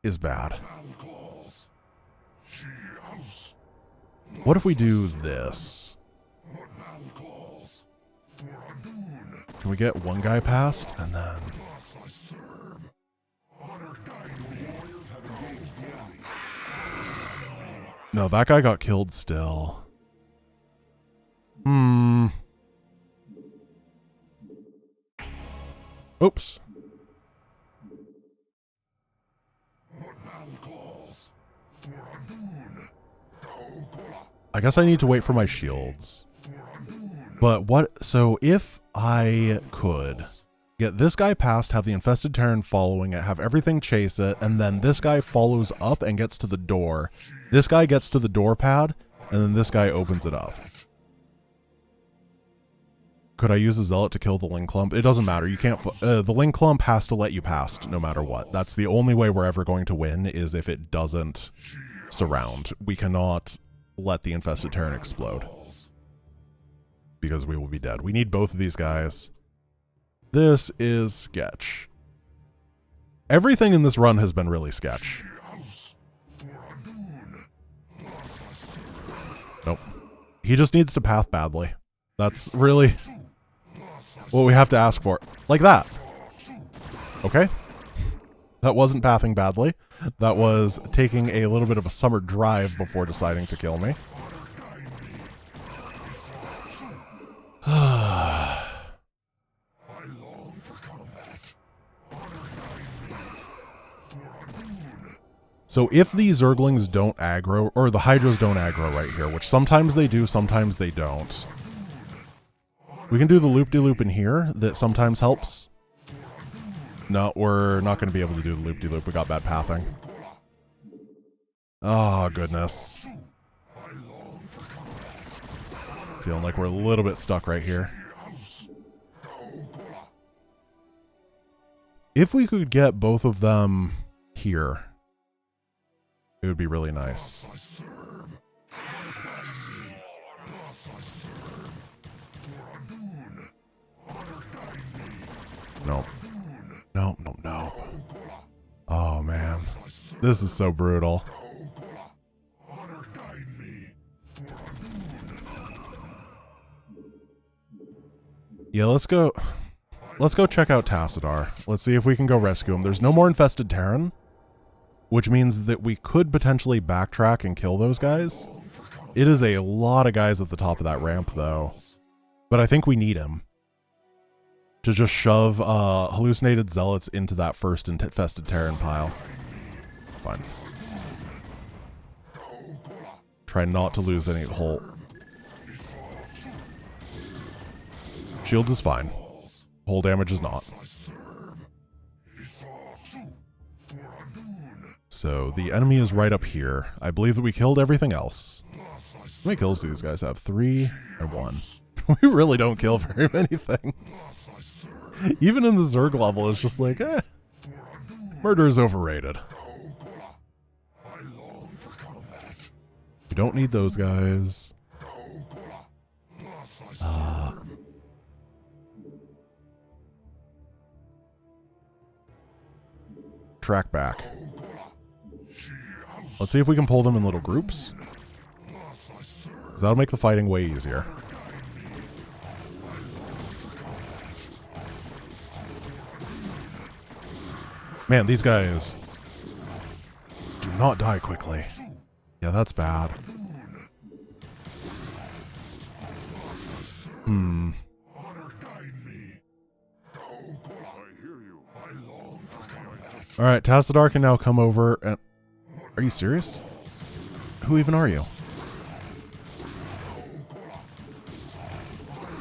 is bad. What if we do this? Can we get one guy past and then... No, that guy got killed still. Oops. I guess I need to wait for my shields. But what... So if I could get this guy past, have the infested Terran following it, have everything chase it, and then this guy follows up and gets to the door. This guy gets to the door pad, and then this guy opens it up. Could I use a Zealot to kill the Ling Clump? It doesn't matter. You can't... the Ling Clump has to let you past no matter what. That's the only way we're ever going to win, is if it doesn't surround. We cannot let the infested Terran explode. Because we will be dead. We need both of these guys. This is sketch. Everything in this run has been really sketch. Nope. He just needs to path badly. That's really what we have to ask for. Like that. Okay. That wasn't pathing badly. That was taking a little bit of a summer drive before deciding to kill me. So if the Zerglings don't aggro, or the Hydras don't aggro right here, which sometimes they do, sometimes they don't, we can do the loop-de-loop in here. That sometimes helps. No, we're not going to be able to do the loop-de-loop. We got bad pathing. Oh, goodness. Feeling like we're a little bit stuck right here. If we could get both of them here, it would be really nice. No. No, no, no. Oh, man. This is so brutal. Yeah, let's go check out Tassadar. Let's see if we can go rescue him. There's no more infested Terran, which means that we could potentially backtrack and kill those guys. It is a lot of guys at the top of that ramp, though. But I think we need him to just shove hallucinated Zealots into that first infested Terran pile. Fine. Try not to lose any hull. Shields is fine. Hull damage is not. So the enemy is right up here. I believe that we killed everything else. How many kills do these guys have? 3 and 1. We really don't kill very many things. Even in the Zerg level, it's just like, murder is overrated. We don't need those guys. Track back. Let's see if we can pull them in little groups. 'Cause that'll make the fighting way easier. Man, these guys do not die quickly. Yeah, that's bad. Alright, Tassadar can now come over and... Are you serious? Who even are you?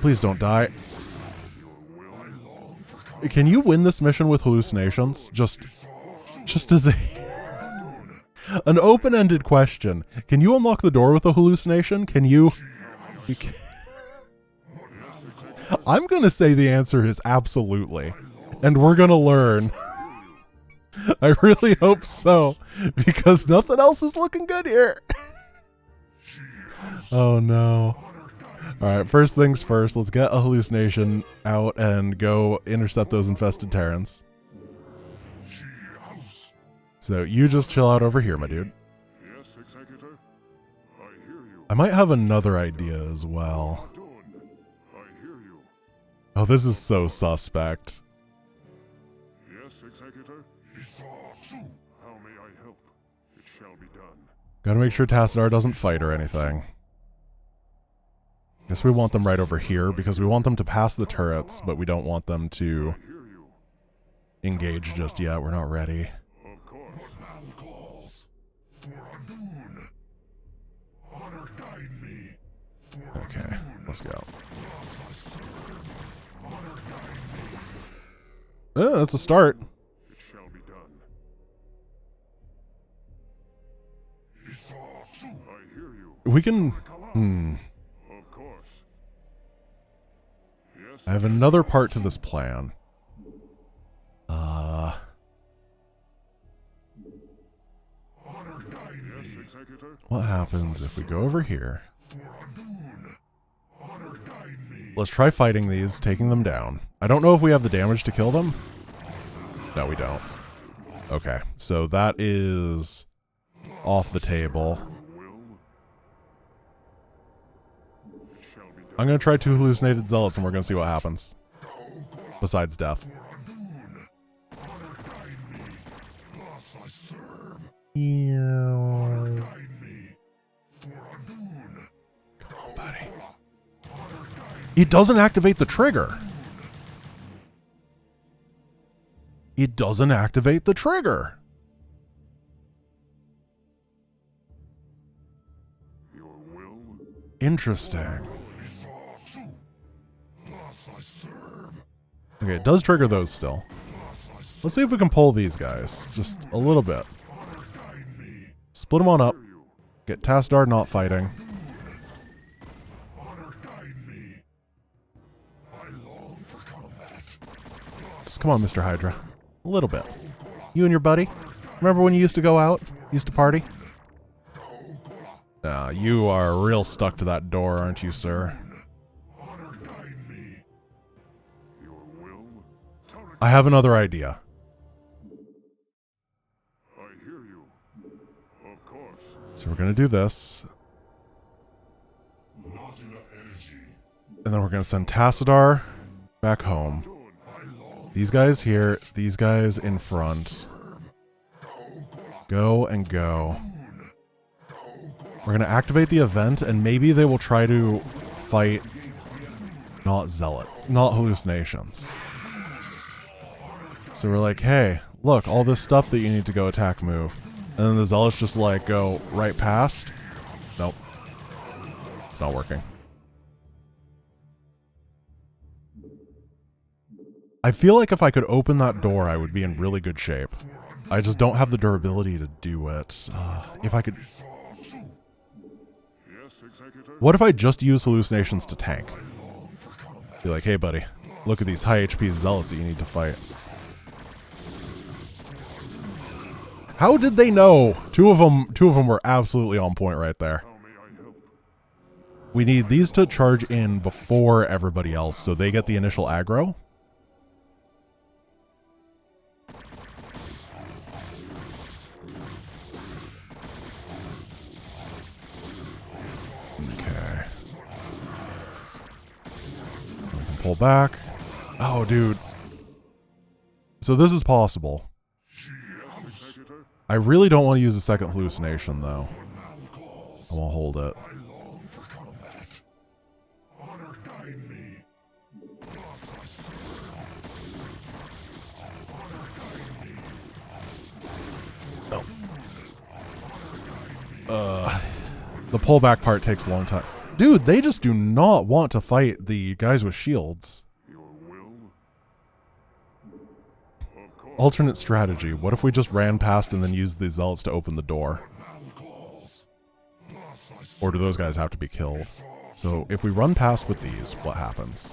Please don't die. Can you win this mission with hallucinations? Just as a... an open-ended question. Can you unlock the door with a hallucination? Can you... I'm gonna say the answer is absolutely. And we're gonna learn. I really hope so, because nothing else is looking good here. Oh no. Alright, first things first, let's get a hallucination out and go intercept those infested Terrans. So you just chill out over here, my dude. Yes, Executor. I hear you. I might have another idea as well. I hear you. Oh, this is so suspect. Yes, Executor. How may I help? It shall be done. Gotta make sure Tassadar doesn't fight or anything. Guess we want them right over here because we want them to pass the turrets, but we don't want them to engage just yet. We're not ready. Of course. Okay, let's go. That's a start. It shall be done. I hear you. We can... Of course. Yes. I have another part to this plan. Yes, Executor. What happens if we go over here? Let's try fighting these, taking them down. I don't know if we have the damage to kill them. No, we don't. Okay, so that is off the table. It shall be I'm going to try 2 hallucinated zealots and we're going to see what happens. Besides death. Come on, buddy. It doesn't activate the trigger. It doesn't activate the trigger. Interesting. Okay, it does trigger those still. Let's see if we can pull these guys. Just a little bit. Split them on up. Get Tassadar not fighting. Just come on, Mr. Hydra. A little bit. You and your buddy? Remember when you used to go out? Used to party? You are real stuck to that door, aren't you, sir? I have another idea. So we're going to do this. And then we're going to send Tassadar back home. These guys here, these guys in front. Go and go. We're going to activate the event, and maybe they will try to fight not zealots, not hallucinations. So we're like, hey, look, all this stuff that you need to go attack move. And then the zealots just like go right past. Nope. It's not working. I feel like if I could open that door, I would be in really good shape. I just don't have the durability to do it. If I could... What if I just use hallucinations to tank? Be like, hey buddy, look at these high HP zealots that you need to fight. How did they know? Two of them were absolutely on point right there. We need these to charge in before everybody else, so they get the initial aggro. Okay. We can pull back. Oh, dude. So this is possible. I really don't want to use a second hallucination, though. I won't hold it. Oh. The pullback part takes a long time. Dude, they just do not want to fight the guys with shields. Alternate strategy. What if we just ran past and then used the zealots to open the door? Or do those guys have to be killed? So if we run past with these, what happens?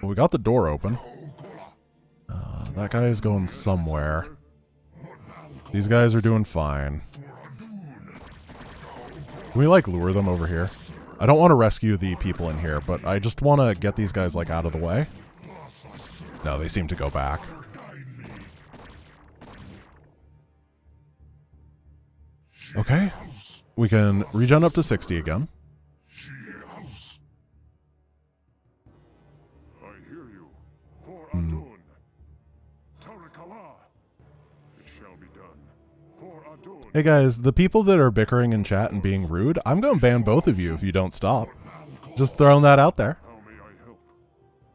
Well, we got the door open. That guy is going somewhere. These guys are doing fine. Can we, like, lure them over here? I don't want to rescue the people in here, but I just want to get these guys, like, out of the way. No, they seem to go back. Okay. We can regen up to 60 again. Hey guys, the people that are bickering in chat and being rude, I'm going to ban both of you if you don't stop. Just throwing that out there.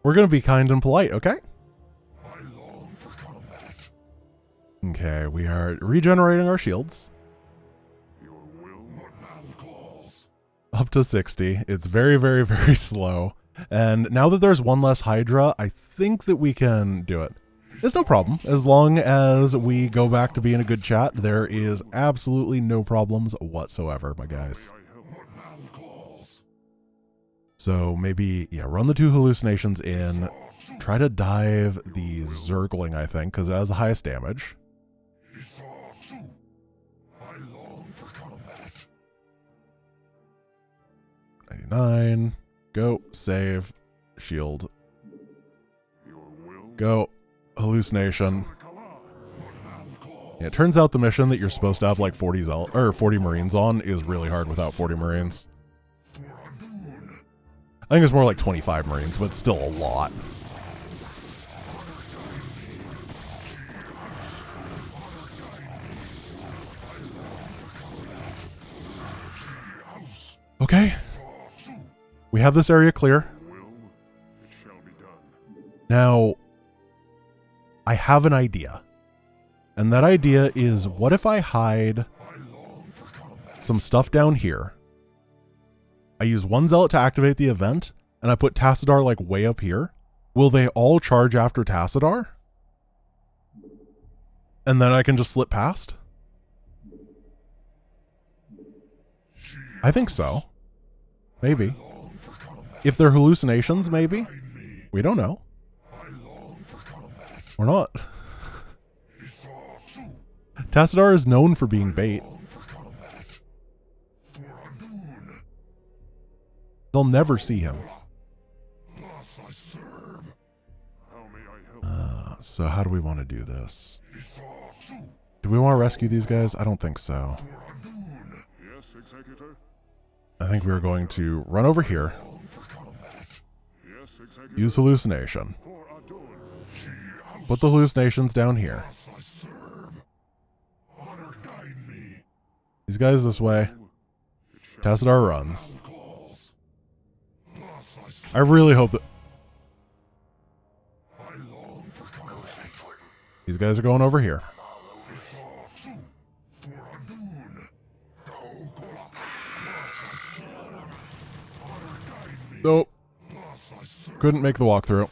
We're going to be kind and polite, okay? Okay, we are regenerating our shields. Up to 60. It's very, very, very slow. And now that there's one less Hydra, I think that we can do it. It's no problem. As long as we go back to being a good chat, there is absolutely no problems whatsoever, my guys. So maybe, yeah, run the 2 hallucinations in. Try to dive the Zergling, I think, because it has the highest damage. 99. Go. Save. Shield. Go. Hallucination. It turns out the mission that you're supposed to have like 40 Marines on is really hard without 40 Marines. I think it's more like 25 Marines, but still a lot. Okay. We have this area clear. Now, I have an idea. And that idea is, what if I hide some stuff down here? I use one zealot to activate the event, and I put Tassadar like way up here. Will they all charge after Tassadar? And then I can just slip past? I think so. Maybe. If they're hallucinations, maybe. We don't know. Or not. Tassadar is known for being bait. They'll never see him. So how do we want to do this? Do we want to rescue these guys? I don't think so. I think we're going to run over here. Use hallucination. Put the hallucinations down here. These guys this way. Tassadar runs. I really hope that... These guys are going over here. Nope. Couldn't make the walkthrough.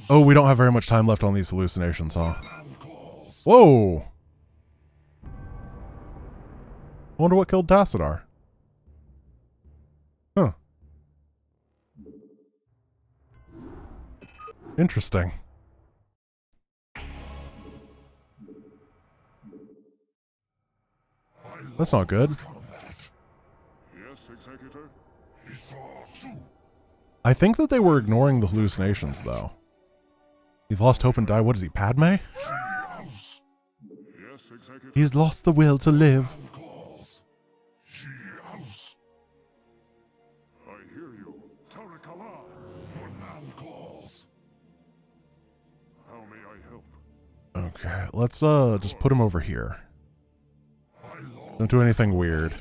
Oh, we don't have very much time left on these hallucinations, huh? Whoa! I wonder what killed Tassadar. Huh. Interesting. That's not good. I think that they were ignoring the hallucinations, though. He's lost hope and died. What is he, Padme? He's lost the will to live. I hear you. How may I help? Okay, let's just put him over here. Don't do anything weird.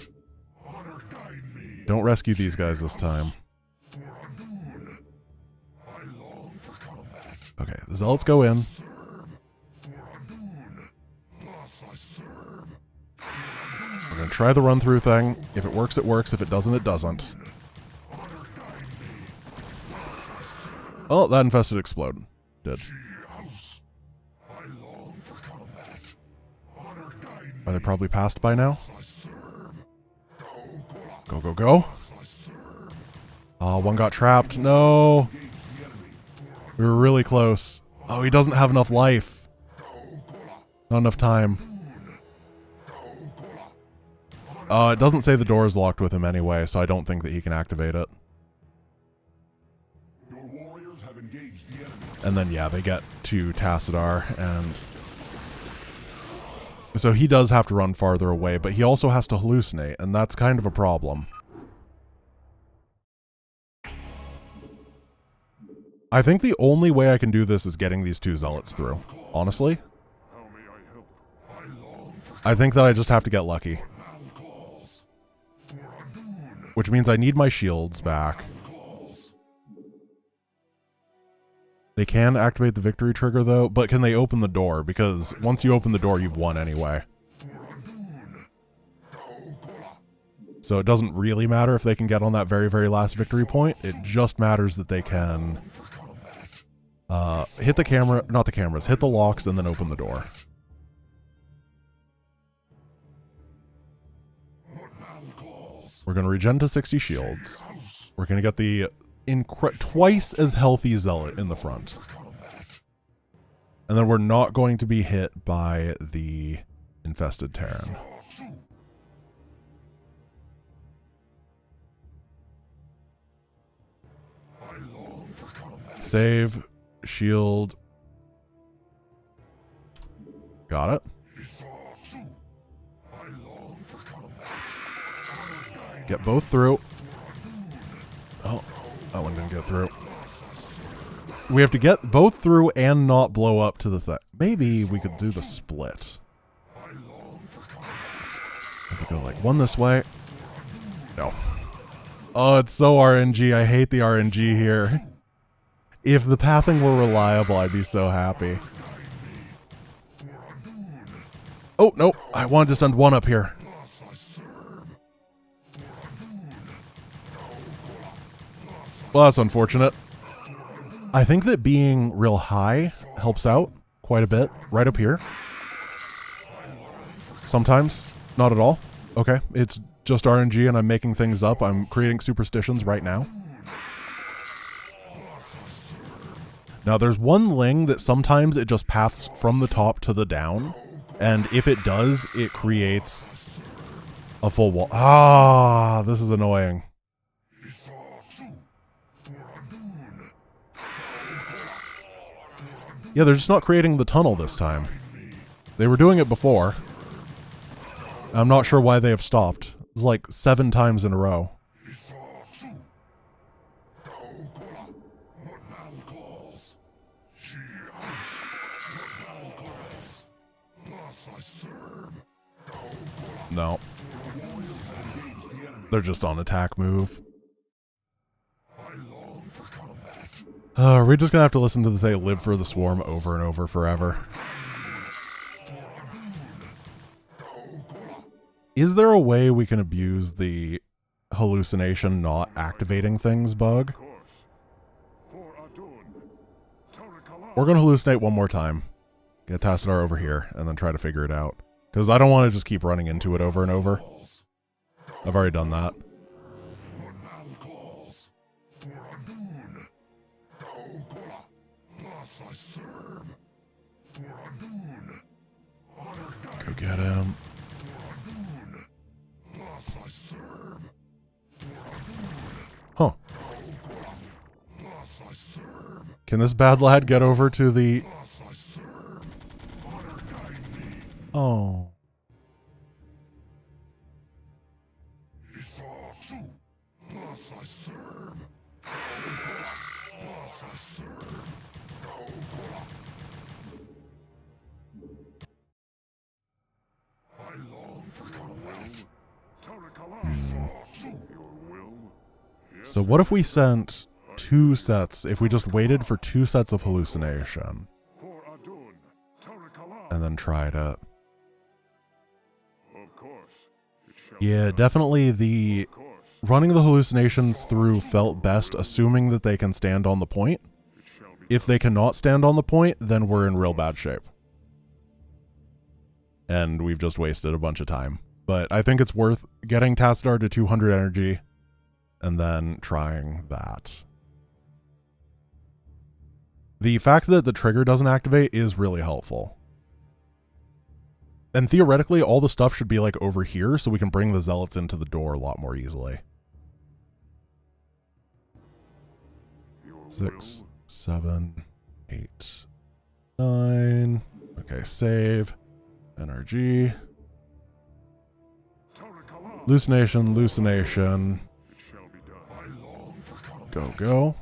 Don't rescue these guys this time. Okay, the Zealots go in. We're going to try the run-through thing. If it works, it works. If it doesn't, it doesn't. Oh, that infested explode. Did. Are they probably passed by now? Go, go, go. Oh, one got trapped. No. We were really close. Oh, he doesn't have enough life. Not enough time. It doesn't say the door is locked with him anyway, so I don't think that he can activate it. And then, yeah, they get to Tassadar, and... so he does have to run farther away, but he also has to hallucinate, and that's kind of a problem. I think the only way I can do this is getting these two Zealots through, honestly. I think that I just have to get lucky. Which means I need my shields back. They can activate the victory trigger, though, but can they open the door? Because once you open the door, you've won anyway. So it doesn't really matter if they can get on that very, very last victory point. It just matters that they can hit the camera, not the cameras, hit the locks and then open the door. We're going to regen to 60 shields. We're going to get the twice as healthy Zealot in the front. And then we're not going to be hit by the infested Terran. Save. Shield. Got it. Get both through. Oh, that one didn't get through. We have to get both through and not blow up to the thing. Maybe we could do the split. If we go like one this way. No. Oh, it's so RNG. I hate the RNG here. If the pathing were reliable, I'd be so happy. Oh, no. I wanted to send one up here. Well, that's unfortunate. I think that being real high helps out quite a bit. Right up here. Sometimes. Not at all. Okay. It's just RNG and I'm making things up. I'm creating superstitions right now. Now, there's one ling that sometimes it just paths from the top to the down. And if it does, it creates a full wall. Ah, this is annoying. Yeah, they're just not creating the tunnel this time. They were doing it before. I'm not sure why they have stopped. It's like 7 times in a row. No. They're just on attack move. We're just gonna have to listen to the say live for the swarm over and over forever. Is there a way we can abuse the hallucination not activating things bug? We're gonna hallucinate one more time. Get Tassadar over here and then try to figure it out. Because I don't want to just keep running into it over and over. I've already done that. Go get him. Huh. Can this bad lad get over to the... Oh. So what if we sent 2 sets, if we just waited for 2 sets of hallucination and then tried it? Yeah, definitely the running the hallucinations through felt best, assuming that they can stand on the point. If they cannot stand on the point, then we're in real bad shape. And we've just wasted a bunch of time. But I think it's worth getting Tassadar to 200 energy and then trying that. The fact that the trigger doesn't activate is really helpful. And theoretically, all the stuff should be like over here so we can bring the Zealots into the door a lot more easily. 6, 7, 8, 9. Okay, save. NRG. Hallucination, hallucination. Go, go.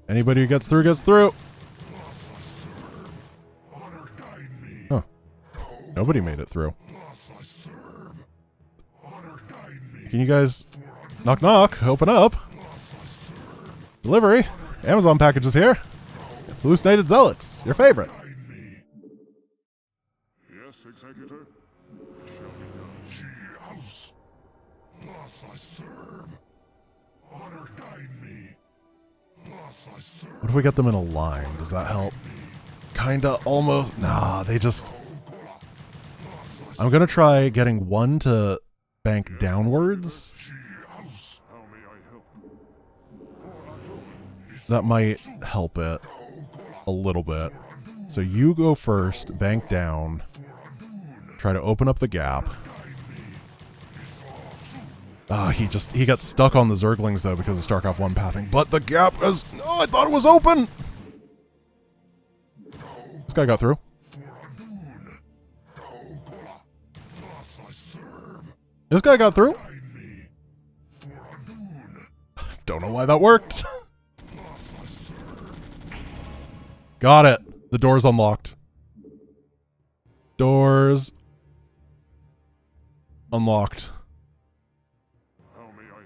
Anybody who gets through gets through. Huh. Nobody made it through. Can you guys... Knock, knock. Open up. Delivery. Amazon packages here. It's hallucinated Zealots. Your favorite. Yes, Executor. It shall be done. I serve. Honor guide me. I serve. What if we get them in a line? Does that help? Kinda, almost. Nah, they just... I'm gonna try getting one to bank downwards. That might help it a little bit. So you go first, bank down, try to open up the gap. He got stuck on the Zerglings though because of StarCraft 1 pathing. But the gap is, oh, I thought it was open. This guy got through. This guy got through. Don't know why that worked. Got it. The door's unlocked. Doors unlocked.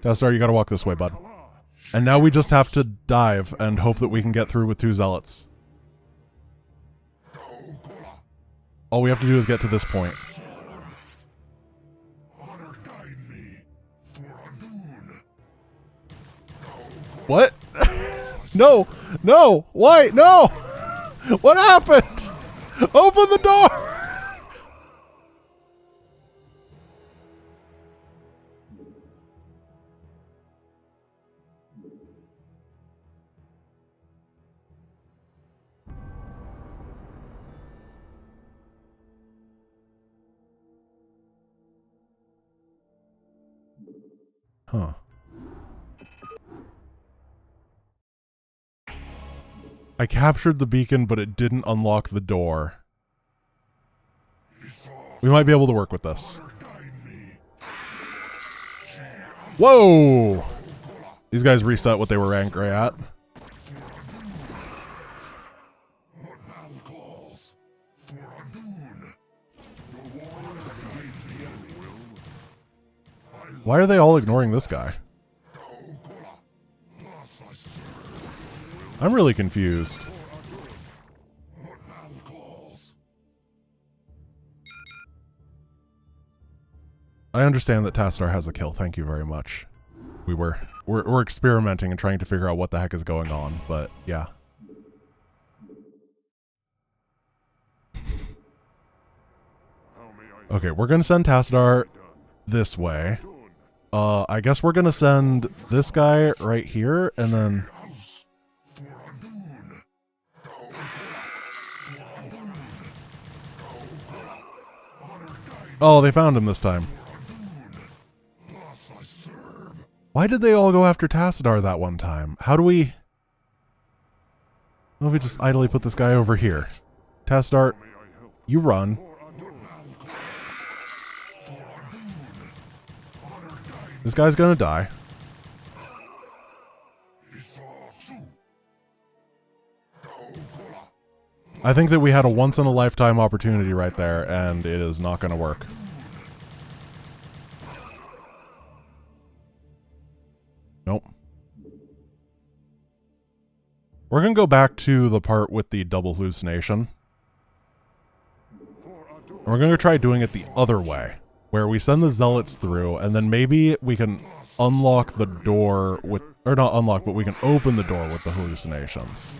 Tassadar, you gotta walk this way, bud. And now we just have to dive and hope that we can get through with 2 Zealots. All we have to do is get to this point. What? No! No! Why? No! What happened? Open the door! Huh. I captured the beacon, but it didn't unlock the door. We might be able to work with this. Whoa! These guys reset what they were angry at. Why are they all ignoring this guy? I'm really confused. I understand that Tassadar has a kill. Thank you very much. We're experimenting and trying to figure out what the heck is going on, but yeah. Okay, we're gonna send Tassadar this way. I guess we're gonna send this guy right here, and then... Oh, they found him this time. Why did they all go after Tassadar that one time? How do we... What if we just idly put this guy over here? Tassadar, you run. This guy's gonna die. I think that we had a once-in-a-lifetime opportunity right there, and it is not gonna work. Nope. We're gonna go back to the part with the double hallucination. And we're gonna try doing it the other way, where we send the Zealots through, and then maybe we can unlock the door with... Or not unlock, but we can open the door with the hallucinations.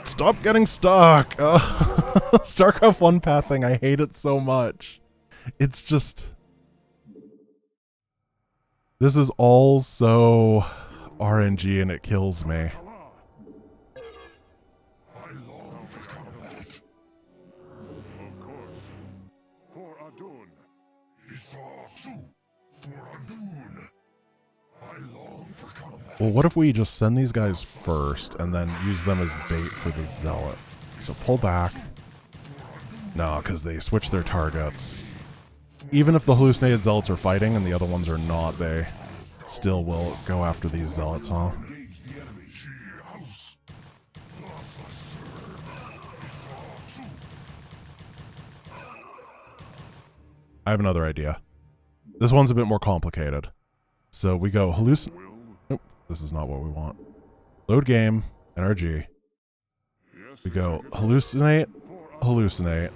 Stop getting stuck! StarCraft 1 pathing, I hate it so much. It's just... This is all so RNG and it kills me. Well, what if we just send these guys first and then use them as bait for the Zealot? So pull back. No, because they switch their targets. Even if the hallucinated Zealots are fighting and the other ones are not, they still will go after these Zealots, huh? I have another idea. This one's a bit more complicated. So we go Nope, this is not what we want. Load game, NRG. We go hallucinate, hallucinate.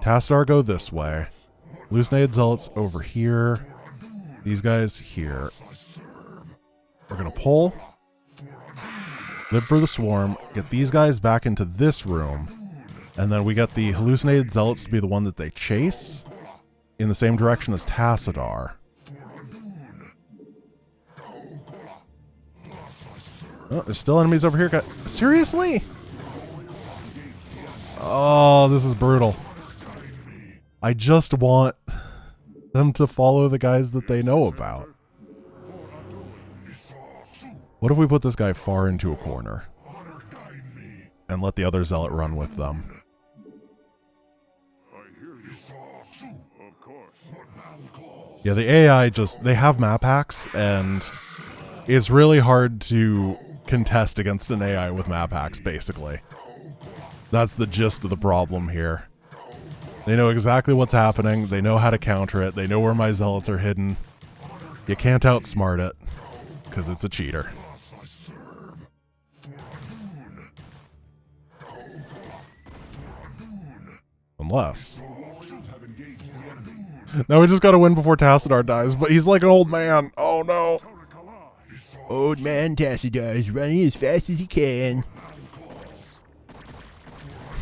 Tassadar go this way. Hallucinated Zealots over here. These guys here. We're gonna pull. Live for the swarm. Get these guys back into this room. And then we get the hallucinated Zealots to be the one that they chase in the same direction as Tassadar. Oh, there's still enemies over here. Seriously? Oh, this is brutal. I just want them to follow the guys that they know about. What if we put this guy far into a corner and let the other zealot run with them? Yeah, the AI they have map hacks, and it's really hard to contest against an AI with map hacks, basically. That's the gist of the problem here. They know exactly what's happening, they know how to counter it, they know where my zealots are hidden. You can't outsmart it, because it's a cheater. Unless... Now we just gotta win before Tassadar dies, but he's like an old man. Oh no. Old man Tassadar is running as fast as he can.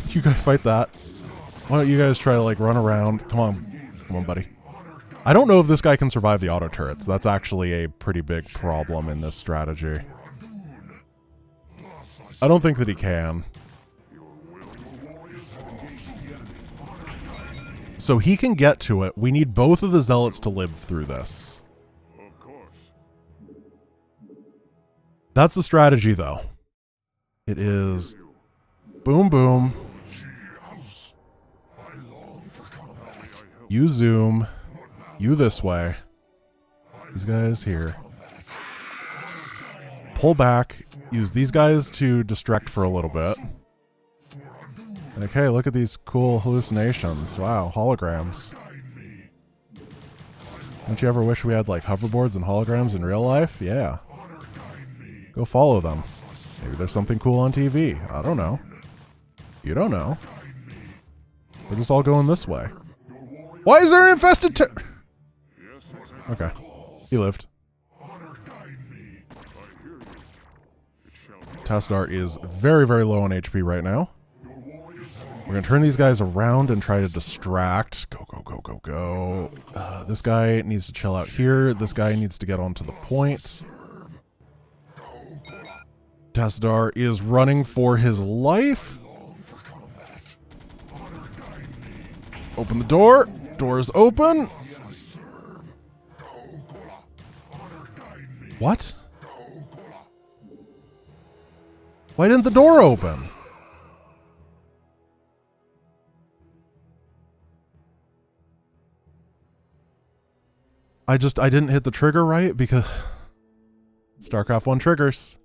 You guys fight that. Why don't you guys try to like run around? Come on. Come on, buddy. I don't know if this guy can survive the auto turrets. That's actually a pretty big problem in this strategy. I don't think that he can. So he can get to it. We need both of the zealots to live through this. Of course. That's the strategy, though. It is boom, boom. You zoom. You this way. These guys here. Pull back. Use these guys to distract for a little bit. Okay, look at these cool hallucinations. Wow, holograms. Don't you ever wish we had like hoverboards and holograms in real life? Yeah. Go follow them. Maybe there's something cool on TV. I don't know. You don't know. We're just all going this way. Why is there an infested Okay. He lived. Tassadar is very, very low on HP right now. We're going to turn these guys around and try to distract. Go, go, go, go, go. This guy needs to chill out here. This guy needs to get onto the point. Tassadar is running for his life. Open the door. Door is open. What? Why didn't the door open? I didn't hit the trigger right because Starcraft 1 triggers.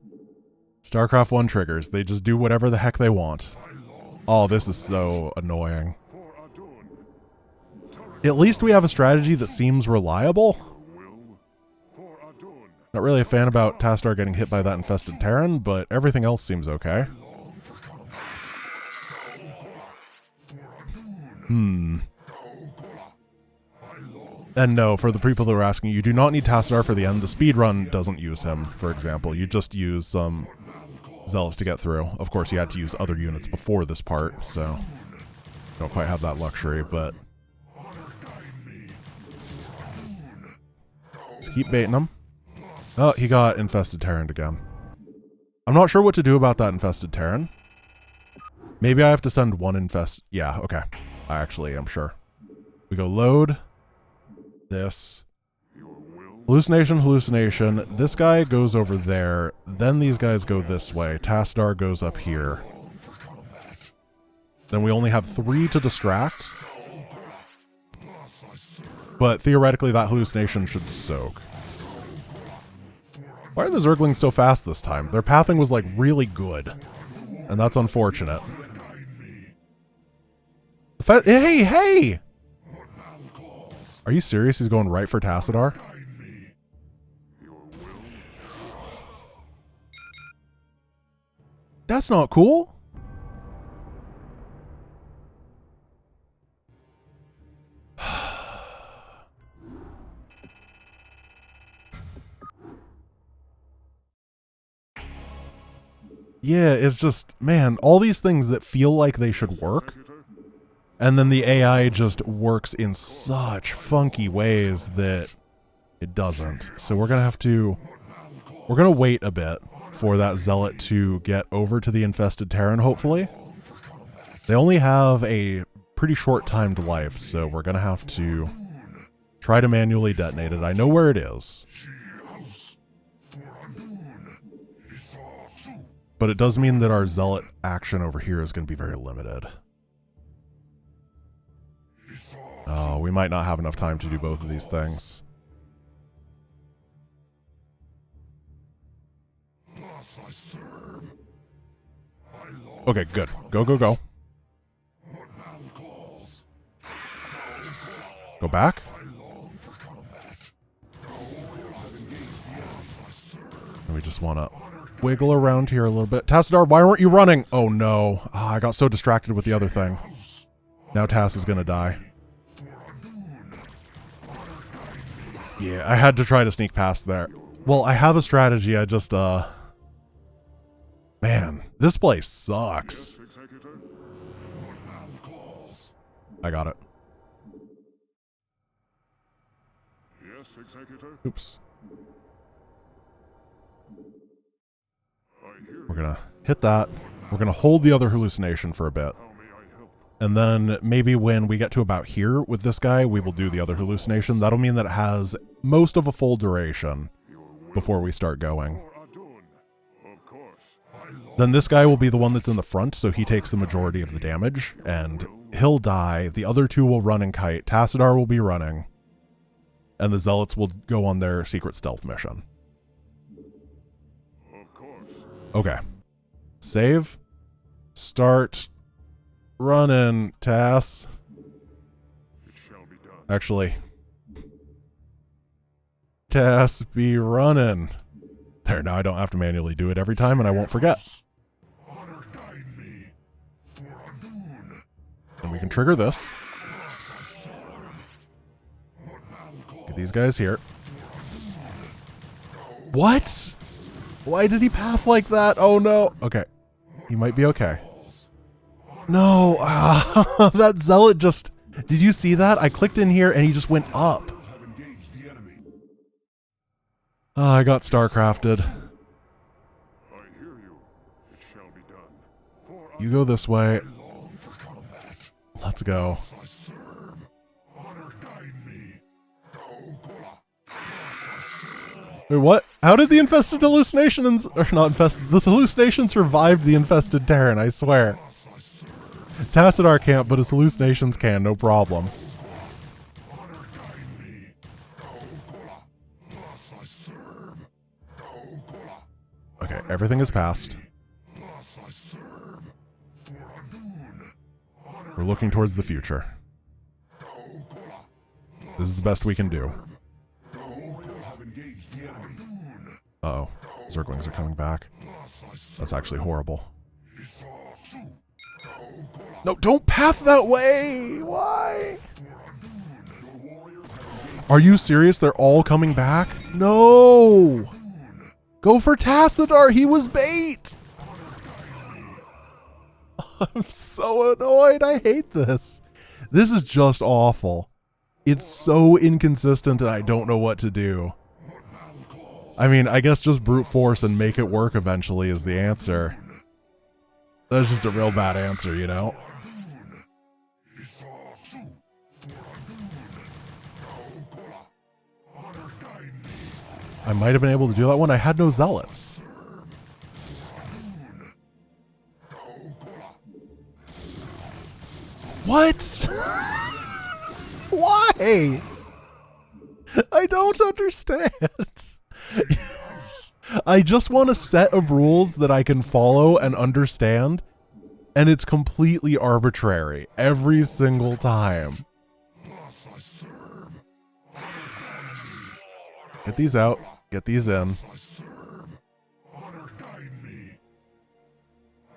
Starcraft 1 triggers. They just do whatever the heck they want. Oh, this is so annoying. At least we have a strategy that seems reliable. Not really a fan about Tassadar getting hit by that infested Terran, but everything else seems okay. And no, for the people that are asking, you do not need Tassadar for the end. The speedrun doesn't use him, for example. You just use some Zealots to get through. Of course, you had to use other units before this part, so don't quite have that luxury, but just keep baiting him. Oh, he got infested Terran again. I'm not sure what to do about that infested Terran. Maybe I have to send one Yeah, okay. I actually am sure. We go load. This. Hallucination, hallucination. This guy goes over there. Then these guys go this way. Tassadar goes up here. Then we only have 3 to distract. But theoretically, that hallucination should soak. Why are the Zerglings so fast this time? Their pathing was like really good. And that's unfortunate. Hey, hey! Are you serious? He's going right for Tassadar? That's not cool. Yeah, it's just, man, all these things that feel like they should work, and then the AI just works in such funky ways that it doesn't. So we're going to wait a bit for that Zealot to get over to the infested Terran, hopefully. They only have a pretty short timed life, so we're going to have to Try to manually detonate it. I know where it is. But it does mean that our Zealot action over here is going to be very limited. Oh, we might not have enough time to do both of these things. Okay, good. Go, go, go. Go back. And we just want to wiggle around here a little bit. Tassadar, why weren't you running? Oh no. Ah, I got so distracted with the other thing. Now Tass is going to die. Yeah, I had to try to sneak past there. Well, I have a strategy. I just, man, this place sucks. I got it. Yes, Executor. Oops. I hear We're going to hit that. We're going to hold the other hallucination for a bit. How may I help? And then maybe when we get to about here with this guy, we will do the other hallucination. That'll mean that it has most of a full duration before we start going. Of course. Then this guy will be the one that's in the front, so he takes the majority of the damage, and he'll die. The other two will run and kite. Tassadar will be running, and the Zealots will go on their secret stealth mission. Of course. Okay. Save. Start. Running, Tass. It shall be done. Actually, Tass be running. There, now I don't have to manually do it every time, and I won't forget. Honor guide me. For a boon. And we can trigger this. Get these guys here. What? Why did he path like that? Oh no. Okay. He might be okay. No. That Zealot just... Did you see that? I clicked in here and he just went up. I got Starcrafted. I hear you. It shall be done. For You go this way. long for combat. Let's go. I serve. Honor guide me. Wait, what? How did the infested hallucinations... Or not infested... This hallucination survived the infested Terran, I swear. Tassadar can't, but his hallucinations can, no problem. Okay, everything is passed. We're looking towards the future. This is the best we can do. Uh-oh. Zerglings are coming back. That's actually horrible. No, don't path that way! Why? Are you serious? They're all coming back? No! Go for Tassadar! He was bait! I'm so annoyed. I hate this. This is just awful. It's so inconsistent and I don't know what to do. I mean, I guess just brute force and make it work eventually is the answer. That's just a real bad answer, you know? I might have been able to do that one. I had no Zealots. What? Why? I don't understand. I just want a set of rules that I can follow and understand, and it's completely arbitrary every single time. Get these out. Get these in.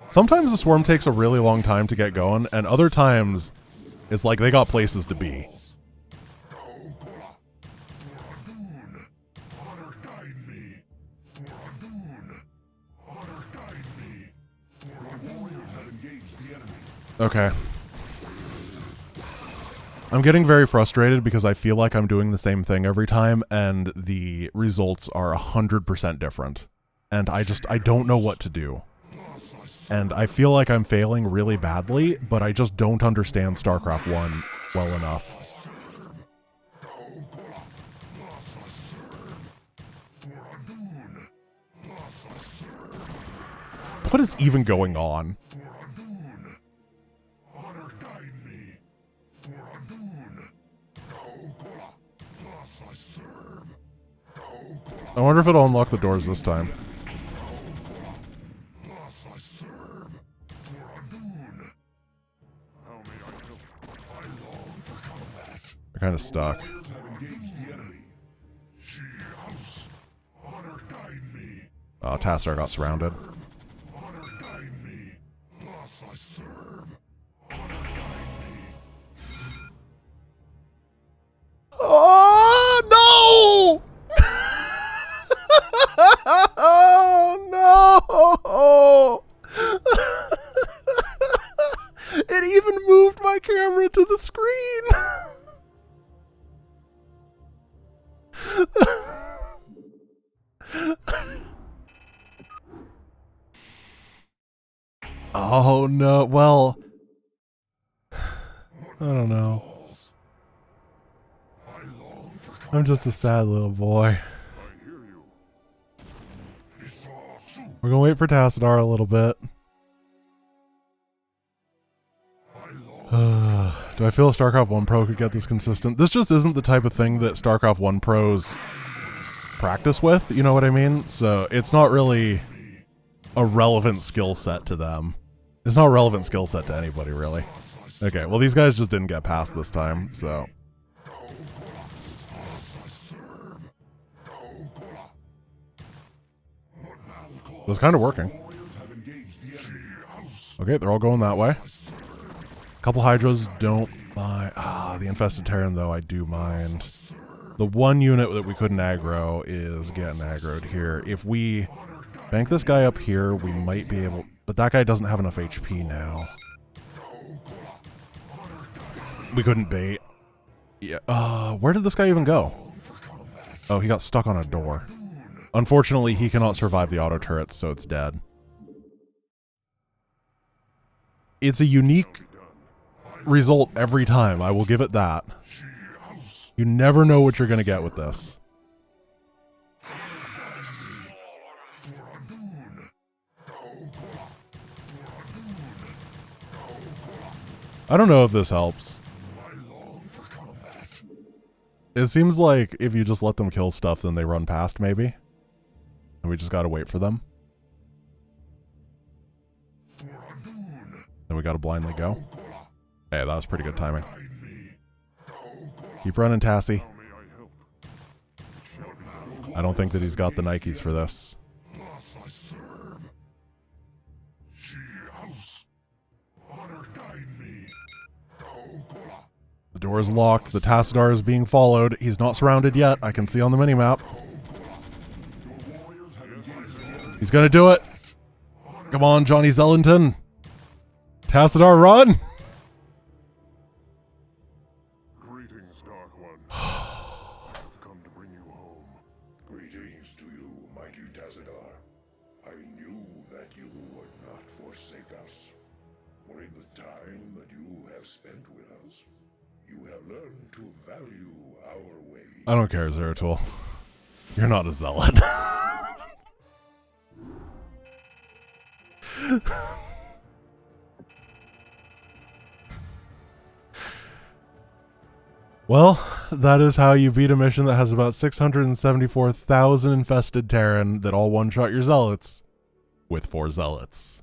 Sometimes the swarm takes a really long time to get going, and other times it's like they got places to be. Okay. I'm getting very frustrated because I feel like I'm doing the same thing every time and the results are 100% different. And I don't know what to do. And I feel like I'm failing really badly, but I just don't understand StarCraft 1 well enough. What is even going on? I wonder if it'll unlock the doors this time. They're kind of stuck. Oh, Tassadar got surrounded. Oh, no! Oh, no! It even moved my camera to the screen! Oh no, well, I don't know. I'm just a sad little boy. We're gonna wait for Tassadar a little bit. Do I feel a StarCraft 1 Pro could get this consistent? This just isn't the type of thing that StarCraft 1 Pros practice with, you know what I mean? So it's not really a relevant skill set to them. It's not a relevant skill set to anybody, really. Okay, well, these guys just didn't get past this time, so. It was kind of working. Okay, they're all going that way. A couple Hydras don't mind. Ah, the Infested Terran, though, I do mind. The one unit that we couldn't aggro is getting aggroed here. If we bank this guy up here, we might be able... But that guy doesn't have enough HP now. We couldn't bait. Yeah. Where did this guy even go? Oh, he got stuck on a door. Unfortunately, he cannot survive the auto turrets, so it's dead. It's a unique result every time. I will give it that. You never know what you're going to get with this. I don't know if this helps. It seems like if you just let them kill stuff, then they run past, maybe. And we just gotta wait for them. Then we gotta blindly go. Hey, that was pretty good timing. Keep running, Tassie. I don't think that he's got the Nikes for this. The door is locked. The Tassadar is being followed. He's not surrounded yet. I can see on the minimap. He's gonna do it. Come on, Johnny Zellington. Tassadar, run! Greetings, Dark One. I've come to bring you home. Greetings to you, mighty Tassadar. I knew that you would not forsake us. For in the time that you have spent with us, you have learned to value our way. I don't care, Zeratul. You're not a zealot. Well, that is how you beat a mission that has about 674,000 infested Terran that all one-shot your Zealots with 4 Zealots.